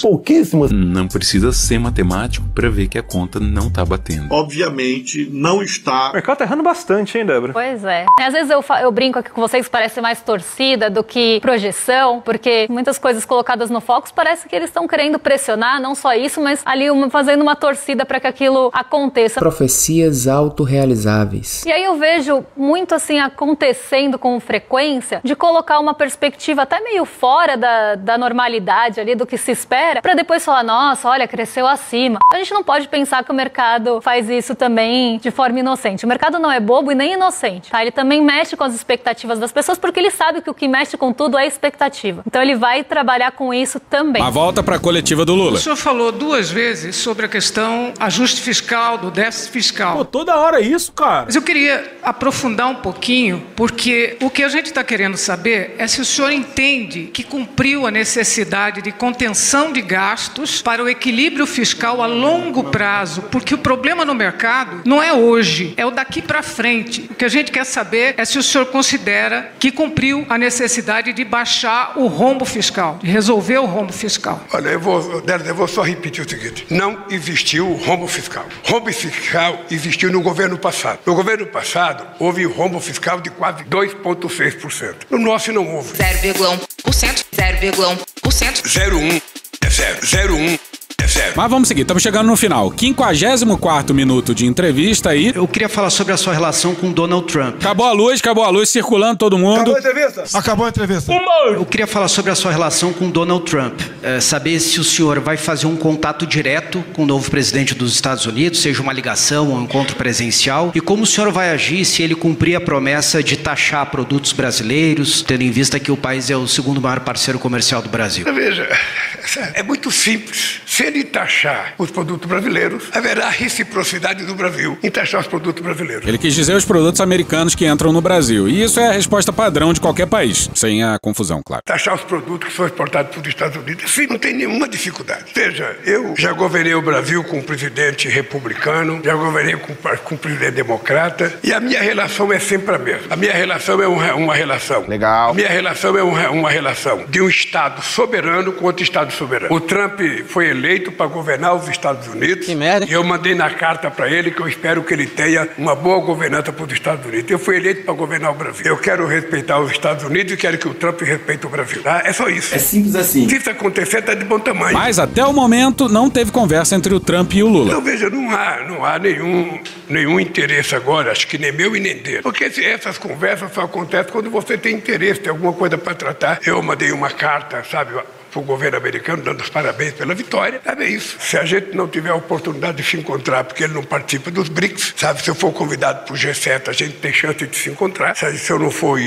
Pouquíssimos. Não precisa ser matemático para ver que a conta não tá batendo. Obviamente, não está. O mercado tá errando bastante, hein, Débora? Pois é. Às vezes eu brinco aqui com vocês, parece mais torcida do que projeção, porque muitas coisas colocadas no Focus parece que eles estão querendo pressionar, não só isso, mas ali fazendo uma torcida para que aquilo aconteça. Profecias autorrealizáveis. E aí eu vejo muito assim acontecendo com frequência, de colocar uma perspectiva até meio fora da normalidade ali, do que se espera, para depois falar, nossa, olha, cresceu acima. A gente não pode pensar que o mercado faz isso também de forma inocente. O mercado não é bobo e nem inocente, tá? Ele também mexe com as expectativas das pessoas, porque ele sabe que o que mexe com tudo é expectativa. Então ele vai trabalhar com isso também. A volta para a coletiva do Lula. O senhor falou 2 vezes sobre a questão ajuste fiscal, do déficit fiscal. Pô, toda hora isso, cara. Mas eu queria aprofundar um pouquinho, porque o que a gente está querendo saber é se o senhor entende que cumpriu a necessidade de contenção de gastos para o equilíbrio fiscal a longo prazo, porque o problema no mercado não é hoje, é o daqui para frente. O que a gente quer saber é se o senhor considera que cumpriu a necessidade de baixar o rombo fiscal, de resolver o rombo fiscal. Olha, eu vou só repetir o seguinte: não existiu rombo fiscal. Rombo fiscal existiu no governo passado. No governo passado, houve rombo fiscal de quase 2,6%. No nosso não houve. 0,1%, 0,1%. 0,1 é 0,01 é 0. Mas vamos seguir, estamos chegando no final. 54º minuto de entrevista aí. Eu queria falar sobre a sua relação com Donald Trump. Acabou a luz, circulando todo mundo. Acabou a entrevista? Acabou a entrevista. Eu queria falar sobre a sua relação com Donald Trump. Saber se o senhor vai fazer um contato direto com o novo presidente dos Estados Unidos, seja uma ligação ou um encontro presencial, e como o senhor vai agir se ele cumprir a promessa de taxar produtos brasileiros, tendo em vista que o país é o 2º maior parceiro comercial do Brasil. Veja, é muito simples. Se ele taxar os produtos brasileiros, haverá reciprocidade do Brasil em taxar os produtos brasileiros. Ele quis dizer os produtos americanos que entram no Brasil. E isso é a resposta padrão de qualquer país, sem a confusão, claro. Taxar os produtos que são exportados para os Estados Unidos, enfim, não tem nenhuma dificuldade. Veja, eu já governei o Brasil com um presidente republicano, já governei com um presidente democrata, e a minha relação é sempre a mesma. A minha relação é uma relação. Legal. A minha relação é uma relação de um Estado soberano com outro Estado soberano. O Trump foi eleito para governar os Estados Unidos. Que merda. E eu mandei na carta para ele que eu espero que ele tenha uma boa governança para os Estados Unidos. Eu fui eleito para governar o Brasil. Eu quero respeitar os Estados Unidos e quero que o Trump respeite o Brasil. Tá? É só isso. É simples assim. Se isso acontecer, está de bom tamanho. Mas até o momento não teve conversa entre o Trump e o Lula. Então, veja, não há nenhum interesse agora, acho que nem meu e nem dele. Porque essas conversas só acontecem quando você tem interesse, tem alguma coisa para tratar. Eu mandei uma carta, sabe, para o governo americano, dando os parabéns pela vitória. Sabe isso? Se a gente não tiver a oportunidade de se encontrar, porque ele não participa dos BRICS, sabe? Se eu for convidado para o G7, a gente tem chance de se encontrar. Se eu não for,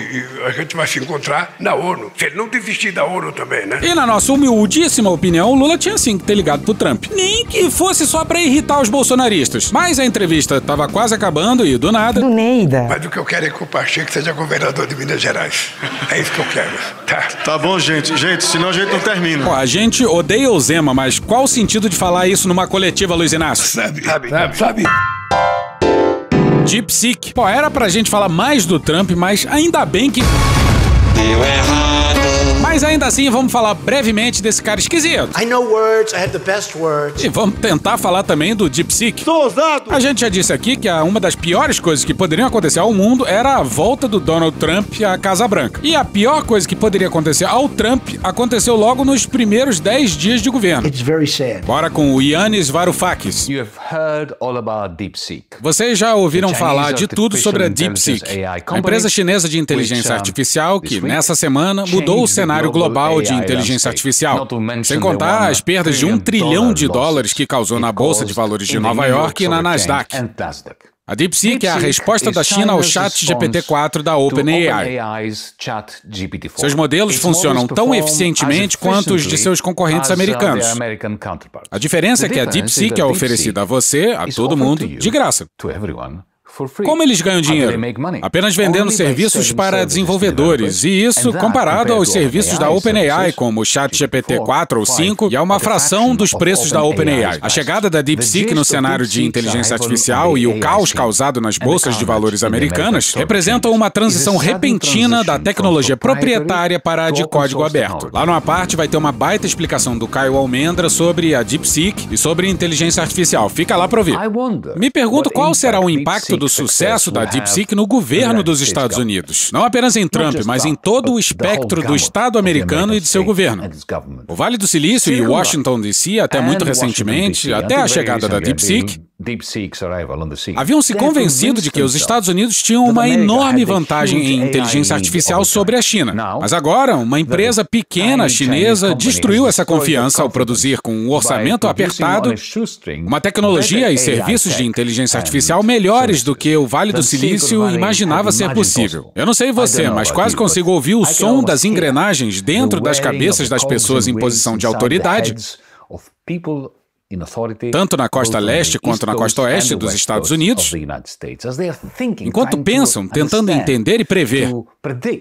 a gente vai se encontrar na ONU. Se ele não desistir da ONU também, né? E na nossa humildíssima opinião, o Lula tinha sim que ter ligado pro Trump. Nem que fosse só para irritar os bolsonaristas. Mas a entrevista estava quase acabando e do nada... Do Neida. Mas o que eu quero é que o Pacheco seja governador de Minas Gerais. É isso que eu quero. Tá bom, gente. Gente, senão a gente não termina. Pô, a gente odeia o Zema, mas qual o sentido de falar isso numa coletiva, Luiz Inácio? Sabe. DeepSeek. Pô, era pra gente falar mais do Trump, mas ainda bem que... Deu errado. Mas ainda assim, vamos falar brevemente desse cara esquisito. I know words, I have the best words. E vamos tentar falar também do DeepSeek. Tô ousado. A gente já disse aqui que uma das piores coisas que poderiam acontecer ao mundo era a volta do Donald Trump à Casa Branca. E a pior coisa que poderia acontecer ao Trump aconteceu logo nos primeiros 10 dias de governo. It's very sad. Bora com o Yanis Varoufakis. You have heard all about DeepSeek. Vocês já ouviram falar de tudo sobre a DeepSeek, a empresa chinesa de inteligência artificial que, nessa semana, mudou o cenário global de inteligência artificial, sem contar as perdas de $1 trilhão que causou na Bolsa de Valores de Nova York e na Nasdaq. A DeepSeek é a resposta da China ao ChatGPT-4 da OpenAI. Seus modelos funcionam tão eficientemente quanto os de seus concorrentes americanos. A diferença é que a DeepSeek é oferecida a você, a todo mundo, de graça. Como eles ganham dinheiro? Apenas vendendo serviços para desenvolvedores, e isso comparado aos serviços da OpenAI, como o ChatGPT 4 ou 5, e é uma fração dos preços da OpenAI. A chegada da DeepSeek no cenário de inteligência artificial e o caos causado nas bolsas de valores americanas representam uma transição repentina da tecnologia proprietária para a de código aberto. Lá numa parte vai ter uma baita explicação do Caio Almendra sobre a DeepSeek e sobre inteligência artificial. Fica lá para ouvir. Me pergunto qual será o impacto do sucesso da DeepSeek no governo dos Estados Unidos. Não apenas em Trump, mas em todo o espectro do Estado americano e de seu governo. O Vale do Silício e Washington DC, até muito recentemente, até a chegada da DeepSeek, haviam se convencido de que os Estados Unidos tinham uma enorme vantagem em inteligência artificial sobre a China. Mas agora, uma empresa pequena chinesa destruiu essa confiança ao produzir com um orçamento apertado uma tecnologia e serviços de inteligência artificial melhores do que o Vale do Silício imaginava ser possível. Eu não sei você, mas quase consigo ouvir o som das engrenagens dentro das cabeças das pessoas em posição de autoridade, tanto na costa leste quanto na costa oeste dos Estados Unidos, enquanto pensam, tentando entender e prever.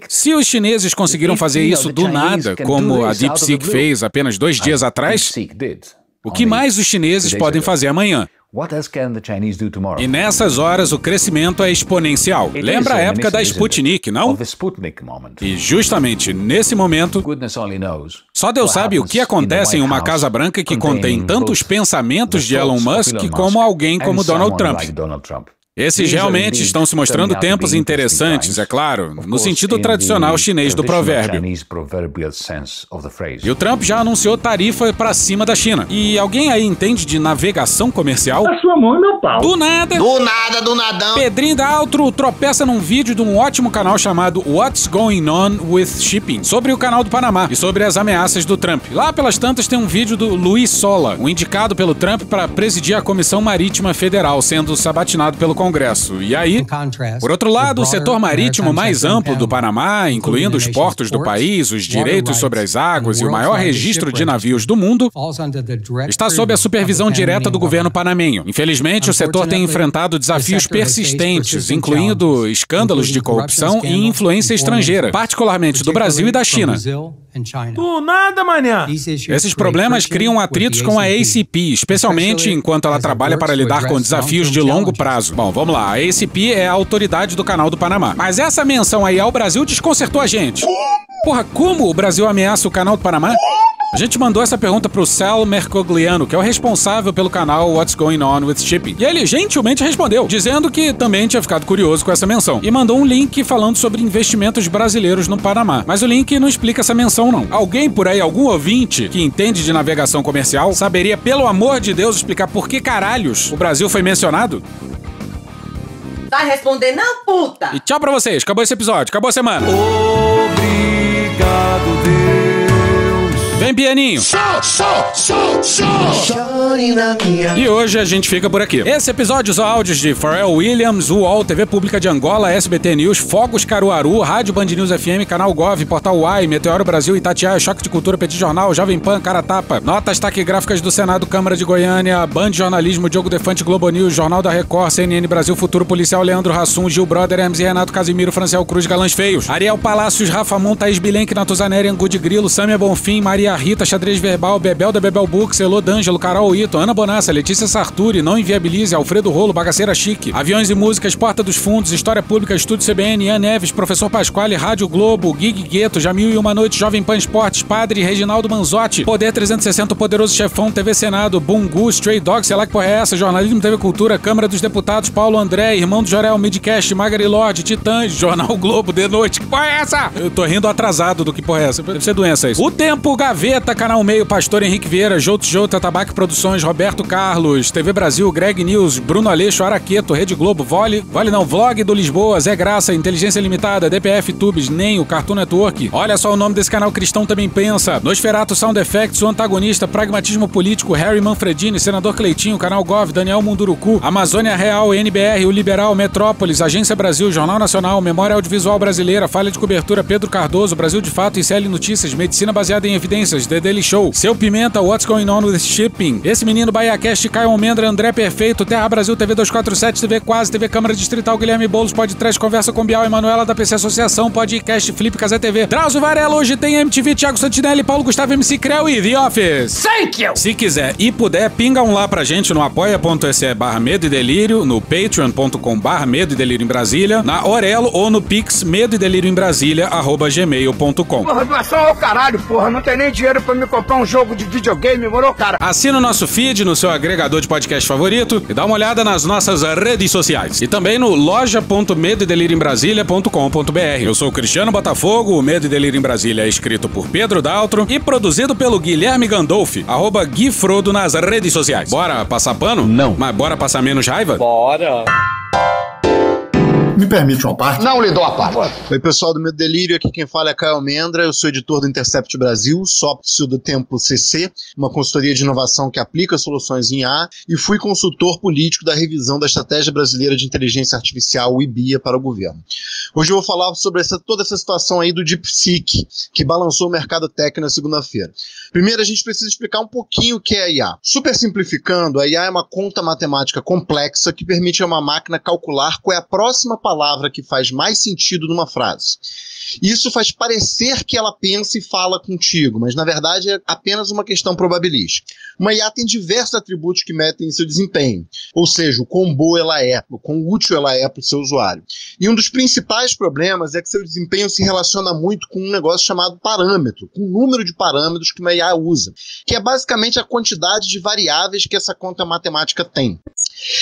Se os chineses conseguiram fazer isso do nada, como a DeepSeek fez apenas 2 dias atrás, o que mais os chineses podem fazer amanhã? E nessas horas o crescimento é exponencial. Lembra a época da Sputnik, não? E justamente nesse momento, só Deus sabe o que acontece em uma Casa Branca que contém tanto os pensamentos de Elon Musk como alguém como Donald Trump. Esses realmente estão se mostrando tempos interessantes, é claro, no sentido tradicional chinês do provérbio. E o Trump já anunciou tarifa para cima da China. E alguém aí entende de navegação comercial? A sua mão é meu pau. Do nada. Do nada, do nadão. Pedrinho da Altro tropeça num vídeo de um ótimo canal chamado What's Going On with Shipping, sobre o canal do Panamá e sobre as ameaças do Trump. Lá pelas tantas tem um vídeo do Luiz Sola, um indicado pelo Trump para presidir a Comissão Marítima Federal, sendo sabatinado pelo Congresso. E aí, por outro lado, o setor marítimo mais amplo do Panamá, incluindo os portos do país, os direitos sobre as águas e o maior registro de navios do mundo, está sob a supervisão direta do governo panamenho. Infelizmente, o setor tem enfrentado desafios persistentes, incluindo escândalos de corrupção e influência estrangeira, particularmente do Brasil e da China. Do nada, manhã. Esses problemas criam atritos com a ACP, especialmente enquanto ela trabalha para lidar com desafios de longo prazo. Bom, vamos lá. A ACP é a autoridade do Canal do Panamá. Mas essa menção aí ao Brasil desconcertou a gente. Porra, como o Brasil ameaça o Canal do Panamá? A gente mandou essa pergunta pro Sal Mercogliano, que é o responsável pelo canal What's Going On with Shipping. E ele gentilmente respondeu, dizendo que também tinha ficado curioso com essa menção. E mandou um link falando sobre investimentos brasileiros no Panamá. Mas o link não explica essa menção, não. Alguém por aí, algum ouvinte que entende de navegação comercial, saberia, pelo amor de Deus, explicar por que caralhos o Brasil foi mencionado? Vai responder não, puta! E tchau pra vocês. Acabou esse episódio. Acabou a semana. Obrigado, Deus. Vem, pianinho! E hoje a gente fica por aqui. Esse episódio usou áudios de Pharrell Williams, UOL, TV Pública de Angola, SBT News, Fogos Caruaru, Rádio Band News FM, Canal Gov, Portal Uai, Meteoro Brasil, Itatiaia, Choque de Cultura, Petit Jornal, Jovem Pan, Cara Tapa, Notas Taquigráficas do Senado, Câmara de Goiânia, Band Jornalismo, Diogo Defante, Globo News, Jornal da Record, CNN Brasil, Futuro Policial, Leandro Hassum, Gil Brother, MC Renato Casimiro, Franciel Cruz, Galãs Feios, Ariel Palácios, Rafa Mon, Thaís Bilenque, Natuzaneri, Angu de Grilo, Sâmia Bonfim, Maria Rita, Xadrez Verbal, Bebel da Bebel Books, Elô D'Angelo, Carol Ito, Ana Bonassa, Letícia Sarturi, Não Inviabilize, Alfredo Rolo, Bagaceira Chique, Aviões e Músicas, Porta dos Fundos, História Pública, Estúdio CBN, Ian Neves, Professor Pasquale, Rádio Globo, Gig Gueto, Jamil e Uma Noite, Jovem Pan Esportes, Padre, Reginaldo Manzotti, Poder 360, Poderoso Chefão, TV Senado, Bungu, Stray Dogs, sei lá que porra é essa, Jornalismo, TV Cultura, Câmara dos Deputados, Paulo André, Irmão do Jorel, Midcast, Magari Lorde, Titãs, Jornal Globo, de noite, que porra é essa? Eu tô rindo atrasado do que porra é essa, deve ser doença isso. O Tempo, Gaveta, Canal Meio, Pastor Henrique Vieira, Jouto Jota, Tabaco Produções, Roberto Carlos, TV Brasil, Greg News, Bruno Aleixo, Araqueto, Rede Globo, Vlog do Lisboa, Zé Graça, Inteligência Limitada, DPF Tubes, Nem, o Cartoon Network. Olha só o nome desse canal Cristão Também Pensa. Nosferato Sound Effects, O Antagonista, Pragmatismo Político, Harry Manfredini, Senador Cleitinho, Canal Gov, Daniel Munduruku, Amazônia Real, NBR, O Liberal, Metrópolis, Agência Brasil, Jornal Nacional, Memória Audiovisual Brasileira, Falha de Cobertura, Pedro Cardoso, Brasil de Fato, ICL Notícias, Medicina Baseada em Evidências, Tendências, The Daily Show, Seu Pimenta, What's Going On with Shipping, Esse Menino, BahiaCast, Caio Almendra, André Perfeito, Terra Brasil, TV 247, TV Quase, TV Câmara Distrital, Guilherme Boulos, Podcast, Conversa com Bial, Emanuela da PC Associação, Podcast, Flip, Casé TV, Drauzio Varela, Hoje Tem MTV, Thiago Santinelli, Paulo Gustavo, MC Creu e The Office. Thank you! Se quiser e puder, pinga um lá pra gente no apoia.se/Medo e Delírio, no patreon.com/Medo e Delírio em Brasília, na Orelo ou no Pix Medo e Delírio em Brasília @gmail.com. Porra, doação ao caralho, porra. Não tem nem dinheiro pra me comprar um jogo de videogame, moro, cara? Assina o nosso feed no seu agregador de podcast favorito e dá uma olhada nas nossas redes sociais. E também no loja.medoedelirioembrasilha.com.br. Eu sou o Cristiano Botafogo, o Medo e Delírio em Brasília é escrito por Pedro Daltro e produzido pelo Guilherme Gandolfi, @GuiFrodo nas redes sociais. Bora passar pano? Não. Mas bora passar menos raiva? Bora. Me permite uma parte? Não lhe dou a parte. Oi, pessoal do Medo e Delírio, aqui quem fala é Caio Almendra, eu sou editor do Intercept Brasil, sócio do Templo CC, uma consultoria de inovação que aplica soluções em IA, e fui consultor político da revisão da Estratégia Brasileira de Inteligência Artificial, o IBIA, para o governo. Hoje eu vou falar sobre toda essa situação aí do DeepSeek, que balançou o mercado tech na segunda-feira. Primeiro, a gente precisa explicar um pouquinho o que é a IA. Super simplificando, a IA é uma conta matemática complexa que permite a uma máquina calcular qual é a próxima palavra que faz mais sentido numa frase. Isso faz parecer que ela pensa e fala contigo, mas na verdade é apenas uma questão probabilística. Uma IA tem diversos atributos que medem seu desempenho, ou seja, o quão boa ela é, o quão útil ela é para o seu usuário. E um dos principais problemas é que seu desempenho se relaciona muito com um negócio chamado parâmetro, com o número de parâmetros que uma IA usa, que é basicamente a quantidade de variáveis que essa conta matemática tem.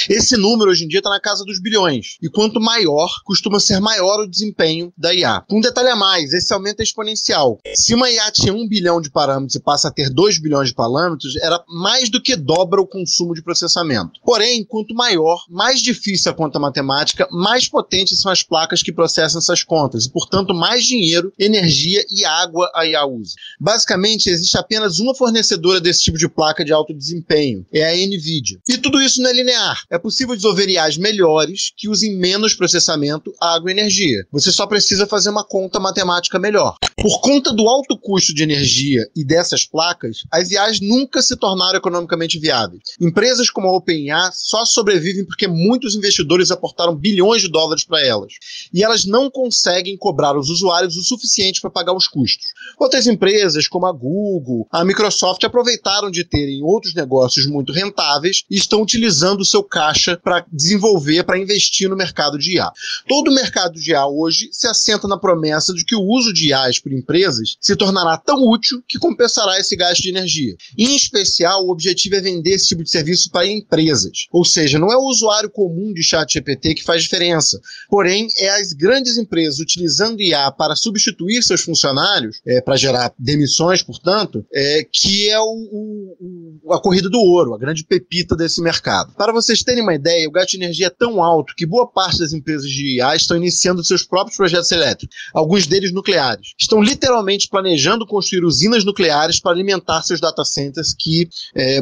Esse número hoje em dia está na casa dos bilhões, e quanto maior, costuma ser maior o desempenho da IA. Um detalhe a mais, esse aumento é exponencial. Se uma IA tinha 1 bilhão de parâmetros e passa a ter 2 bilhões de parâmetros, era mais do que dobra o consumo de processamento. Porém, quanto maior, mais difícil a conta matemática, mais potentes são as placas que processam essas contas, e portanto mais dinheiro, energia e água a IA usa. Basicamente, existe apenas uma fornecedora desse tipo de placa de alto desempenho, é a NVIDIA. E tudo isso não é linear. É possível desenvolver IAs melhores que usem menos processamento, água e energia. Você só precisa fazer uma conta matemática melhor. Por conta do alto custo de energia e dessas placas, as IAs nunca se tornaram economicamente viáveis. Empresas como a OpenAI só sobrevivem porque muitos investidores aportaram bilhões de dólares para elas. E elas não conseguem cobrar os usuários o suficiente para pagar os custos. Outras empresas, como a Google, a Microsoft, aproveitaram de terem outros negócios muito rentáveis e estão utilizando o seu caixa para desenvolver, para investir no mercado de IA. Todo o mercado de IA hoje se assenta na promessa de que o uso de IAs por empresas se tornará tão útil que compensará esse gasto de energia. Em especial, o objetivo é vender esse tipo de serviço para empresas. Ou seja, não é o usuário comum de ChatGPT que faz diferença. Porém, é as grandes empresas utilizando IA para substituir seus funcionários, para gerar demissões, portanto, que é a corrida do ouro, a grande pepita desse mercado. Para vocês terem uma ideia, o gasto de energia é tão alto que boa parte das empresas de IA estão iniciando seus próprios projetos elétricos, alguns deles nucleares. Estão literalmente planejando construir usinas nucleares para alimentar seus data centers que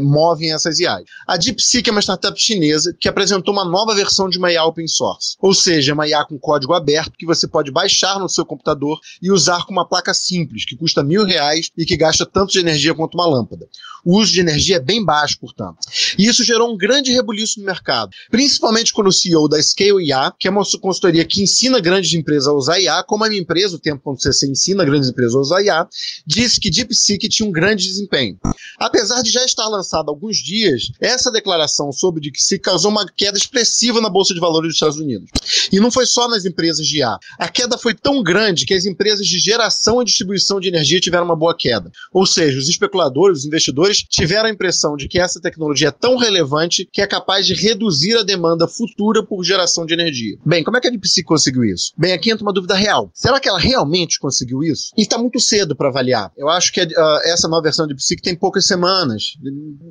movem essas IAs. A DeepSeek é uma startup chinesa que apresentou uma nova versão de uma IA open source, ou seja, uma IA com código aberto que você pode baixar no seu computador e usar com uma placa simples, que custa R$1.000 e que gasta tanto de energia quanto uma lâmpada. O uso de energia é bem baixo, portanto. E isso gerou um grande rebuliço no mercado, principalmente quando o CEO da Scale IA, que é uma consultoria que ensina grandes empresas a usar IA, como a minha empresa, o Tempo.cc, ensina grandes empresas a usar IA, disse que DeepSeek tinha um grande desempenho. Apesar de já estar lançado há alguns dias, essa declaração sobre DeepSeek causou uma queda expressiva na Bolsa de Valores dos Estados Unidos. E não foi só nas empresas de IA. A queda foi tão grande que as empresas de geração e distribuição de energia tiveram uma boa queda. Ou seja, os especuladores, os investidores, tiveram a impressão de que essa tecnologia é tão relevante que é capaz de reduzir a demanda futura por geração de energia. Bem, como é que a DeepSeek conseguiu isso? Bem, aqui entra uma dúvida real. Será que ela realmente conseguiu isso? E está muito cedo para avaliar. Eu acho que essa nova versão da DeepSeek tem poucas semanas.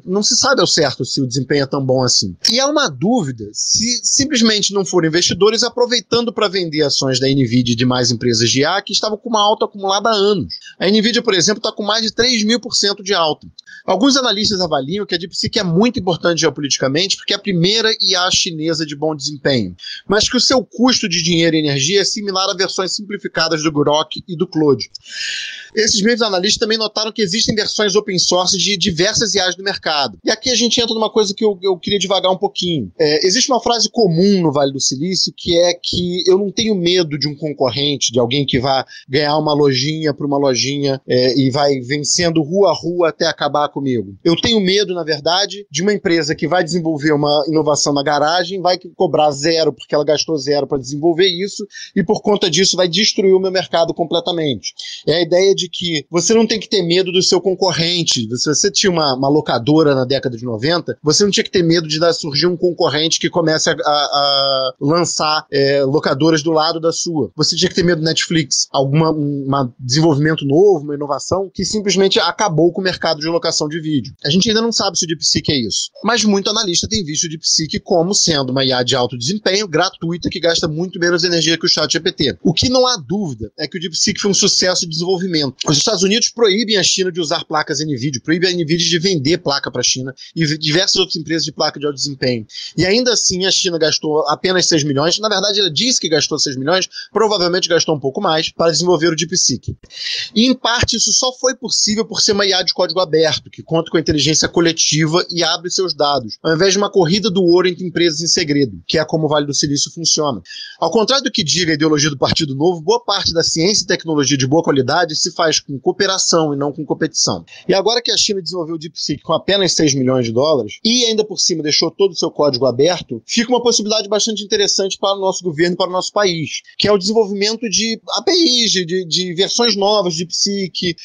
Não se sabe ao certo se o desempenho é tão bom assim. E há uma dúvida se simplesmente não foram investidores aproveitando para vender ações da NVIDIA e de mais empresas de IA que estavam com uma alta acumulada há anos. A NVIDIA, por exemplo, está com mais de 3.000% de alta. Alguns analistas avaliam que a DeepSeek é muito importante geopoliticamente porque que é a primeira IA chinesa de bom desempenho, mas que o seu custo de dinheiro e energia é similar a versões simplificadas do Grok e do Claude. Esses mesmos analistas também notaram que existem versões open source de diversas IAs do mercado. E aqui a gente entra numa coisa que eu queria devagar um pouquinho. Existe uma frase comum no Vale do Silício, que é que eu não tenho medo de um concorrente, de alguém que vai ganhar uma lojinha para uma lojinha e vai vencendo rua a rua até acabar comigo. Eu tenho medo, na verdade, de uma empresa que vai desenvolver uma inovação na garagem, vai cobrar zero porque ela gastou zero para desenvolver isso e por conta disso vai destruir o meu mercado completamente. É a ideia de que você não tem que ter medo do seu concorrente. Se você tinha uma locadora na década de 90, você não tinha que ter medo de surgir um concorrente que comece a lançar locadoras do lado da sua. Você tinha que ter medo do Netflix, um desenvolvimento novo, uma inovação que simplesmente acabou com o mercado de locação de vídeo. A gente ainda não sabe se o DeepSeek é isso, mas muito analista tem visto o DeepSeek como sendo uma IA de alto desempenho, gratuita, que gasta muito menos energia que o ChatGPT. O que não há dúvida é que o DeepSeek foi um sucesso de desenvolvimento. Os Estados Unidos proíbem a China de usar placas NVIDIA, proíbem a NVIDIA de vender placa para a China e diversas outras empresas de placa de alto desempenho. E ainda assim a China gastou apenas 6 milhões, na verdade ela disse que gastou 6 milhões, provavelmente gastou um pouco mais para desenvolver o DeepSeek. E em parte isso só foi possível por ser uma IA de código aberto, que conta com a inteligência coletiva e abre seus dados, ao invés de uma corrida do ouro entre empresas em segredo, que é como o Vale do Silício funciona. Ao contrário do que diga a ideologia do Partido Novo, boa parte da ciência e tecnologia de boa qualidade se faz com cooperação e não com competição. E agora que a China desenvolveu o DeepSeek com apenas 6 milhões de dólares e ainda por cima deixou todo o seu código aberto, fica uma possibilidade bastante interessante para o nosso governo e para o nosso país, que é o desenvolvimento de APIs, de versões novas de DeepSeek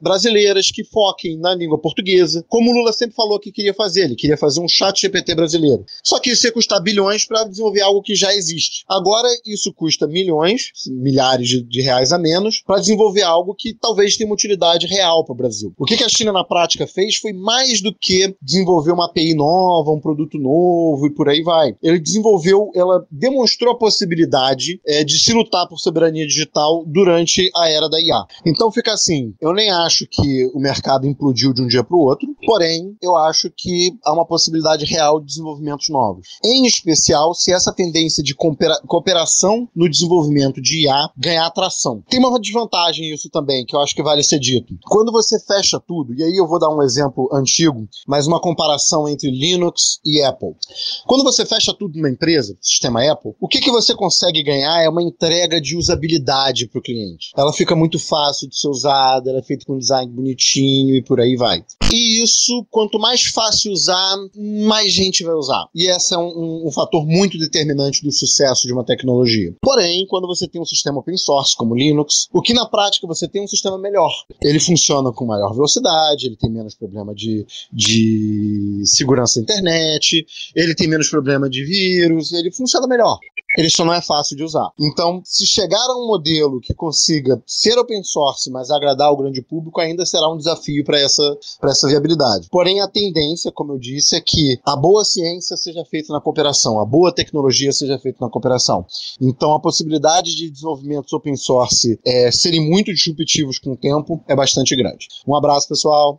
brasileiras que foquem na língua portuguesa, como o Lula sempre falou que queria fazer. Ele queria fazer um ChatGPT brasileiro. Só que isso ia custar bilhões para desenvolver algo que já existe. Agora isso custa milhões, milhares de reais a menos, para desenvolver algo que talvez tenha uma utilidade real para o Brasil. O que a China na prática fez foi mais do que desenvolver uma API nova, um produto novo e por aí vai. Ela demonstrou a possibilidade de se lutar por soberania digital durante a era da IA. Então fica assim, eu nem acho que o mercado implodiu de um dia para o outro, porém eu acho que há uma possibilidade real de desenvolvimentos novos. Em especial se essa tendência de cooperação no desenvolvimento de IA ganhar atração. Tem uma desvantagem isso também, que eu acho que vale ser dito. Quando você fecha tudo, e aí eu vou dar um exemplo antigo, mas uma comparação entre Linux e Apple. Quando você fecha tudo numa empresa, sistema Apple, o que você consegue ganhar é uma entrega de usabilidade para o cliente. Ela fica muito fácil de ser usada, ela é feita com um design bonitinho e por aí vai. E isso, quanto mais fácil usar, mais gente vai usar. E esse é um fator muito determinante do sucesso de uma tecnologia. Porém, quando você tem um sistema open source como Linux, o que na prática você tem um sistema melhor. Ele funciona com maior velocidade, ele tem menos problema de segurança da internet, ele tem menos problema de vírus, ele funciona melhor. Ele só não é fácil de usar. Então, se chegar a um modelo que consiga ser open source, mas agradar ao grande público, ainda será um desafio para essa viabilidade. Porém, a tendência, como eu disse, é que a boa ciência seja feita na cooperação, a boa tecnologia seja feita na cooperação. Então, a possibilidade de desenvolvimentos open source serem muito disruptivos com o tempo é bastante grande. Um abraço, pessoal.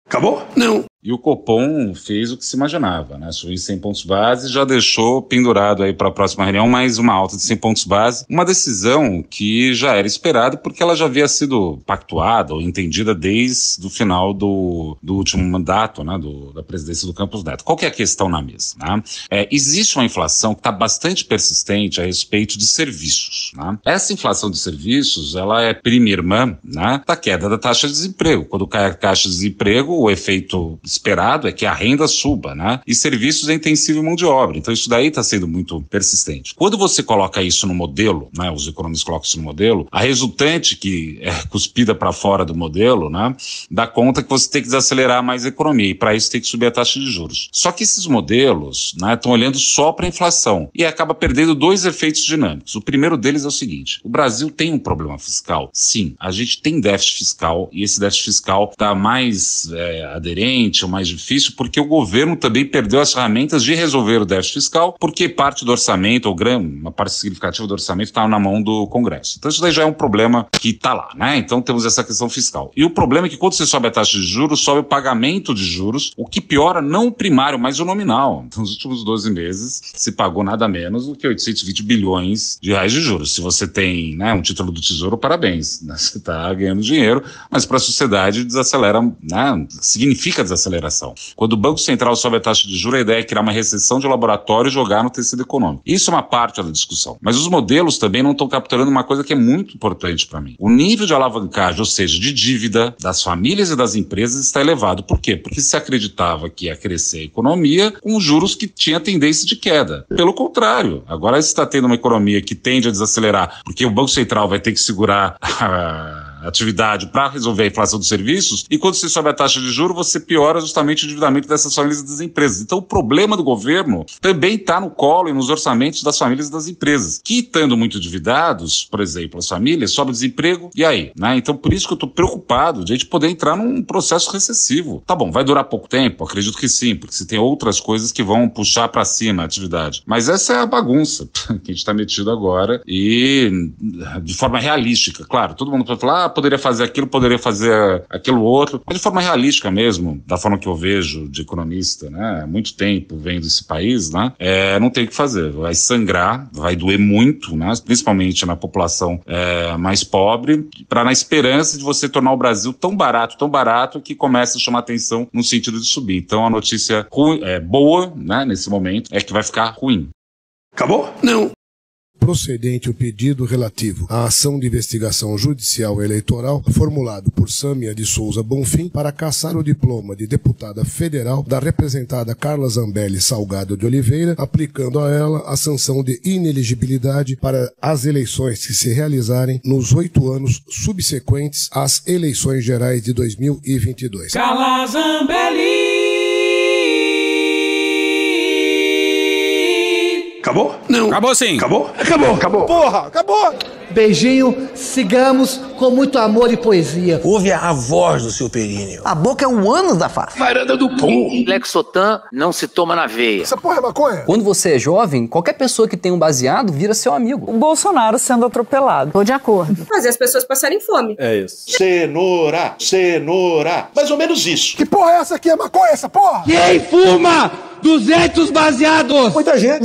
Acabou? Não. E o Copom fez o que se imaginava, né? Subiu 100 pontos base e já deixou pendurado aí para a próxima reunião mais uma alta de 100 pontos base. Uma decisão que já era esperada porque ela já havia sido pactuada ou entendida desde o final do último mandato, né? Da presidência do Campos Neto. Qual que é a questão na mesa, né? Existe uma inflação que está bastante persistente a respeito de serviços, né? Essa inflação de serviços, ela é prima irmã, né, da queda da taxa de desemprego. Quando cai a taxa de desemprego, o efeito esperado é que a renda suba, né? E serviços é intensivo em mão de obra. Então isso daí está sendo muito persistente. Quando você coloca isso no modelo, né? Os economistas colocam isso no modelo, a resultante que é cuspida para fora do modelo, né? Dá conta que você tem que desacelerar mais a economia e para isso tem que subir a taxa de juros. Só que esses modelos, né, estão olhando só para a inflação e acaba perdendo dois efeitos dinâmicos. O primeiro deles é o seguinte: o Brasil tem um problema fiscal. Sim, a gente tem déficit fiscal e esse déficit fiscal está mais aderente ou mais difícil, porque o governo também perdeu as ferramentas de resolver o déficit fiscal, porque parte do orçamento, ou uma parte significativa do orçamento, está na mão do Congresso. Então isso daí já é um problema que está lá, né? Então temos essa questão fiscal. E o problema é que quando você sobe a taxa de juros, sobe o pagamento de juros, o que piora não o primário, mas o nominal. Então, nos últimos 12 meses se pagou nada menos do que 820 bilhões de reais de juros. Se você tem, né, um título do Tesouro, parabéns, né? Você está ganhando dinheiro, mas para a sociedade desacelera, né? Significa desaceleração. Quando o Banco Central sobe a taxa de juros, a ideia é criar uma recessão de laboratório e jogar no tecido econômico. Isso é uma parte da discussão. Mas os modelos também não estão capturando uma coisa que é muito importante para mim. O nível de alavancagem, ou seja, de dívida das famílias e das empresas está elevado. Por quê? Porque se acreditava que ia crescer a economia com juros que tinha tendência de queda. Pelo contrário, agora está tendo uma economia que tende a desacelerar, porque o Banco Central vai ter que segurar a atividade para resolver a inflação dos serviços, e quando você sobe a taxa de juros, você piora justamente o endividamento dessas famílias e das empresas. Então o problema do governo também está no colo e nos orçamentos das famílias e das empresas, que estando muito endividados, por exemplo, as famílias, sobe o desemprego, e aí? Né? Então por isso que eu estou preocupado de a gente poder entrar num processo recessivo. Tá bom, vai durar pouco tempo? Acredito que sim, porque se tem outras coisas que vão puxar para cima a atividade. Mas essa é a bagunça que a gente está metido agora, e de forma realística. Claro, todo mundo pode falar, poderia fazer aquilo, poderia fazer aquilo outro, mas de forma realística mesmo, da forma que eu vejo de economista, né, há muito tempo vendo esse país, né, não tem o que fazer, vai sangrar, vai doer muito, né, principalmente na população mais pobre, na esperança de você tornar o Brasil tão barato que começa a chamar atenção no sentido de subir. Então a notícia boa, né, nesse momento, é que vai ficar ruim. Acabou? Não. Procedente o pedido relativo à ação de investigação judicial eleitoral formulado por Sâmia de Souza Bonfim para cassar o diploma de deputada federal da representada Carla Zambelli Salgado de Oliveira, aplicando a ela a sanção de inelegibilidade para as eleições que se realizarem nos 8 anos subsequentes às eleições gerais de 2022. Carla Zambelli! Acabou? Não. Acabou sim. Acabou? Acabou. Porra, acabou. Beijinho, sigamos com muito amor e poesia. Ouve a voz do seu períneo. A boca é um ânus da face. Varanda do pum. Lexotan não se toma na veia. Essa porra é maconha? Quando você é jovem, qualquer pessoa que tem um baseado vira seu amigo. O Bolsonaro sendo atropelado. Tô de acordo. Fazer as pessoas passarem fome. É isso. Cenoura. Mais ou menos isso. Que porra é essa aqui? É maconha essa porra? Quem fuma 200 baseados? Muita gente.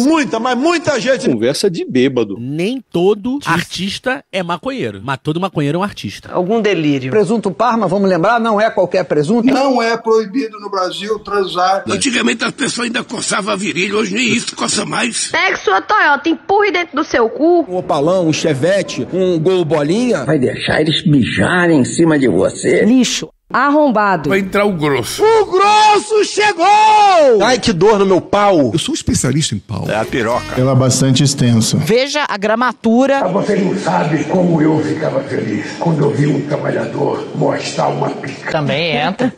Muita gente. Conversa de bêbado. Nem todo artista é maconheiro, mas todo maconheiro é um artista. Algum delírio. Presunto Parma, vamos lembrar, não é qualquer presunto. Não é proibido no Brasil transar. Antigamente as pessoas ainda coçavam a virilha, hoje nem isso coça mais. Pegue sua Toyota, empurre dentro do seu cu. Um Opalão, um Chevette, um Gol Bolinha. Vai deixar eles mijarem em cima de você. Lixo. Arrombado. Vai entrar o grosso. O grosso chegou! Ai, que dor no meu pau. Eu sou especialista em pau. É a piroca. Ela é bastante extensa. Veja a gramatura. Você não sabe como eu ficava feliz quando eu vi um trabalhador mostrar uma pica. Também entra.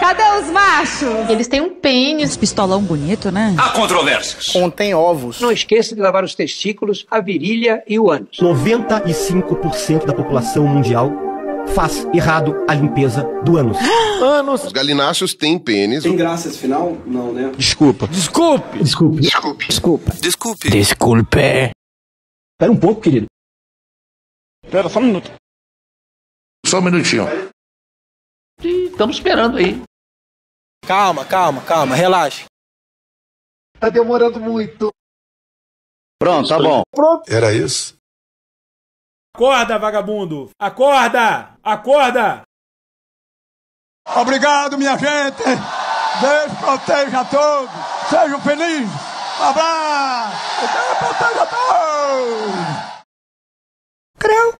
Cadê os machos? Eles têm um pênis. Pistolão bonito, né? Há controvérsias. Contém ovos. Não esqueça de lavar os testículos, a virilha e o ânus. 95% da população mundial faz errado a limpeza do ânus. Ânus. Os galináceos têm pênis. Tem graça esse final? Não, né? Desculpa. Espera um pouco, querido. Espera só um minuto. Só um minutinho. Estamos esperando aí. Calma, relaxa. Tá demorando muito. Pronto, tá bom. Pronto. Era isso? Acorda, vagabundo! Acorda! Obrigado, minha gente. Deus proteja a todos. Sejam felizes. Um abraço. Deus proteja a todos. Creu.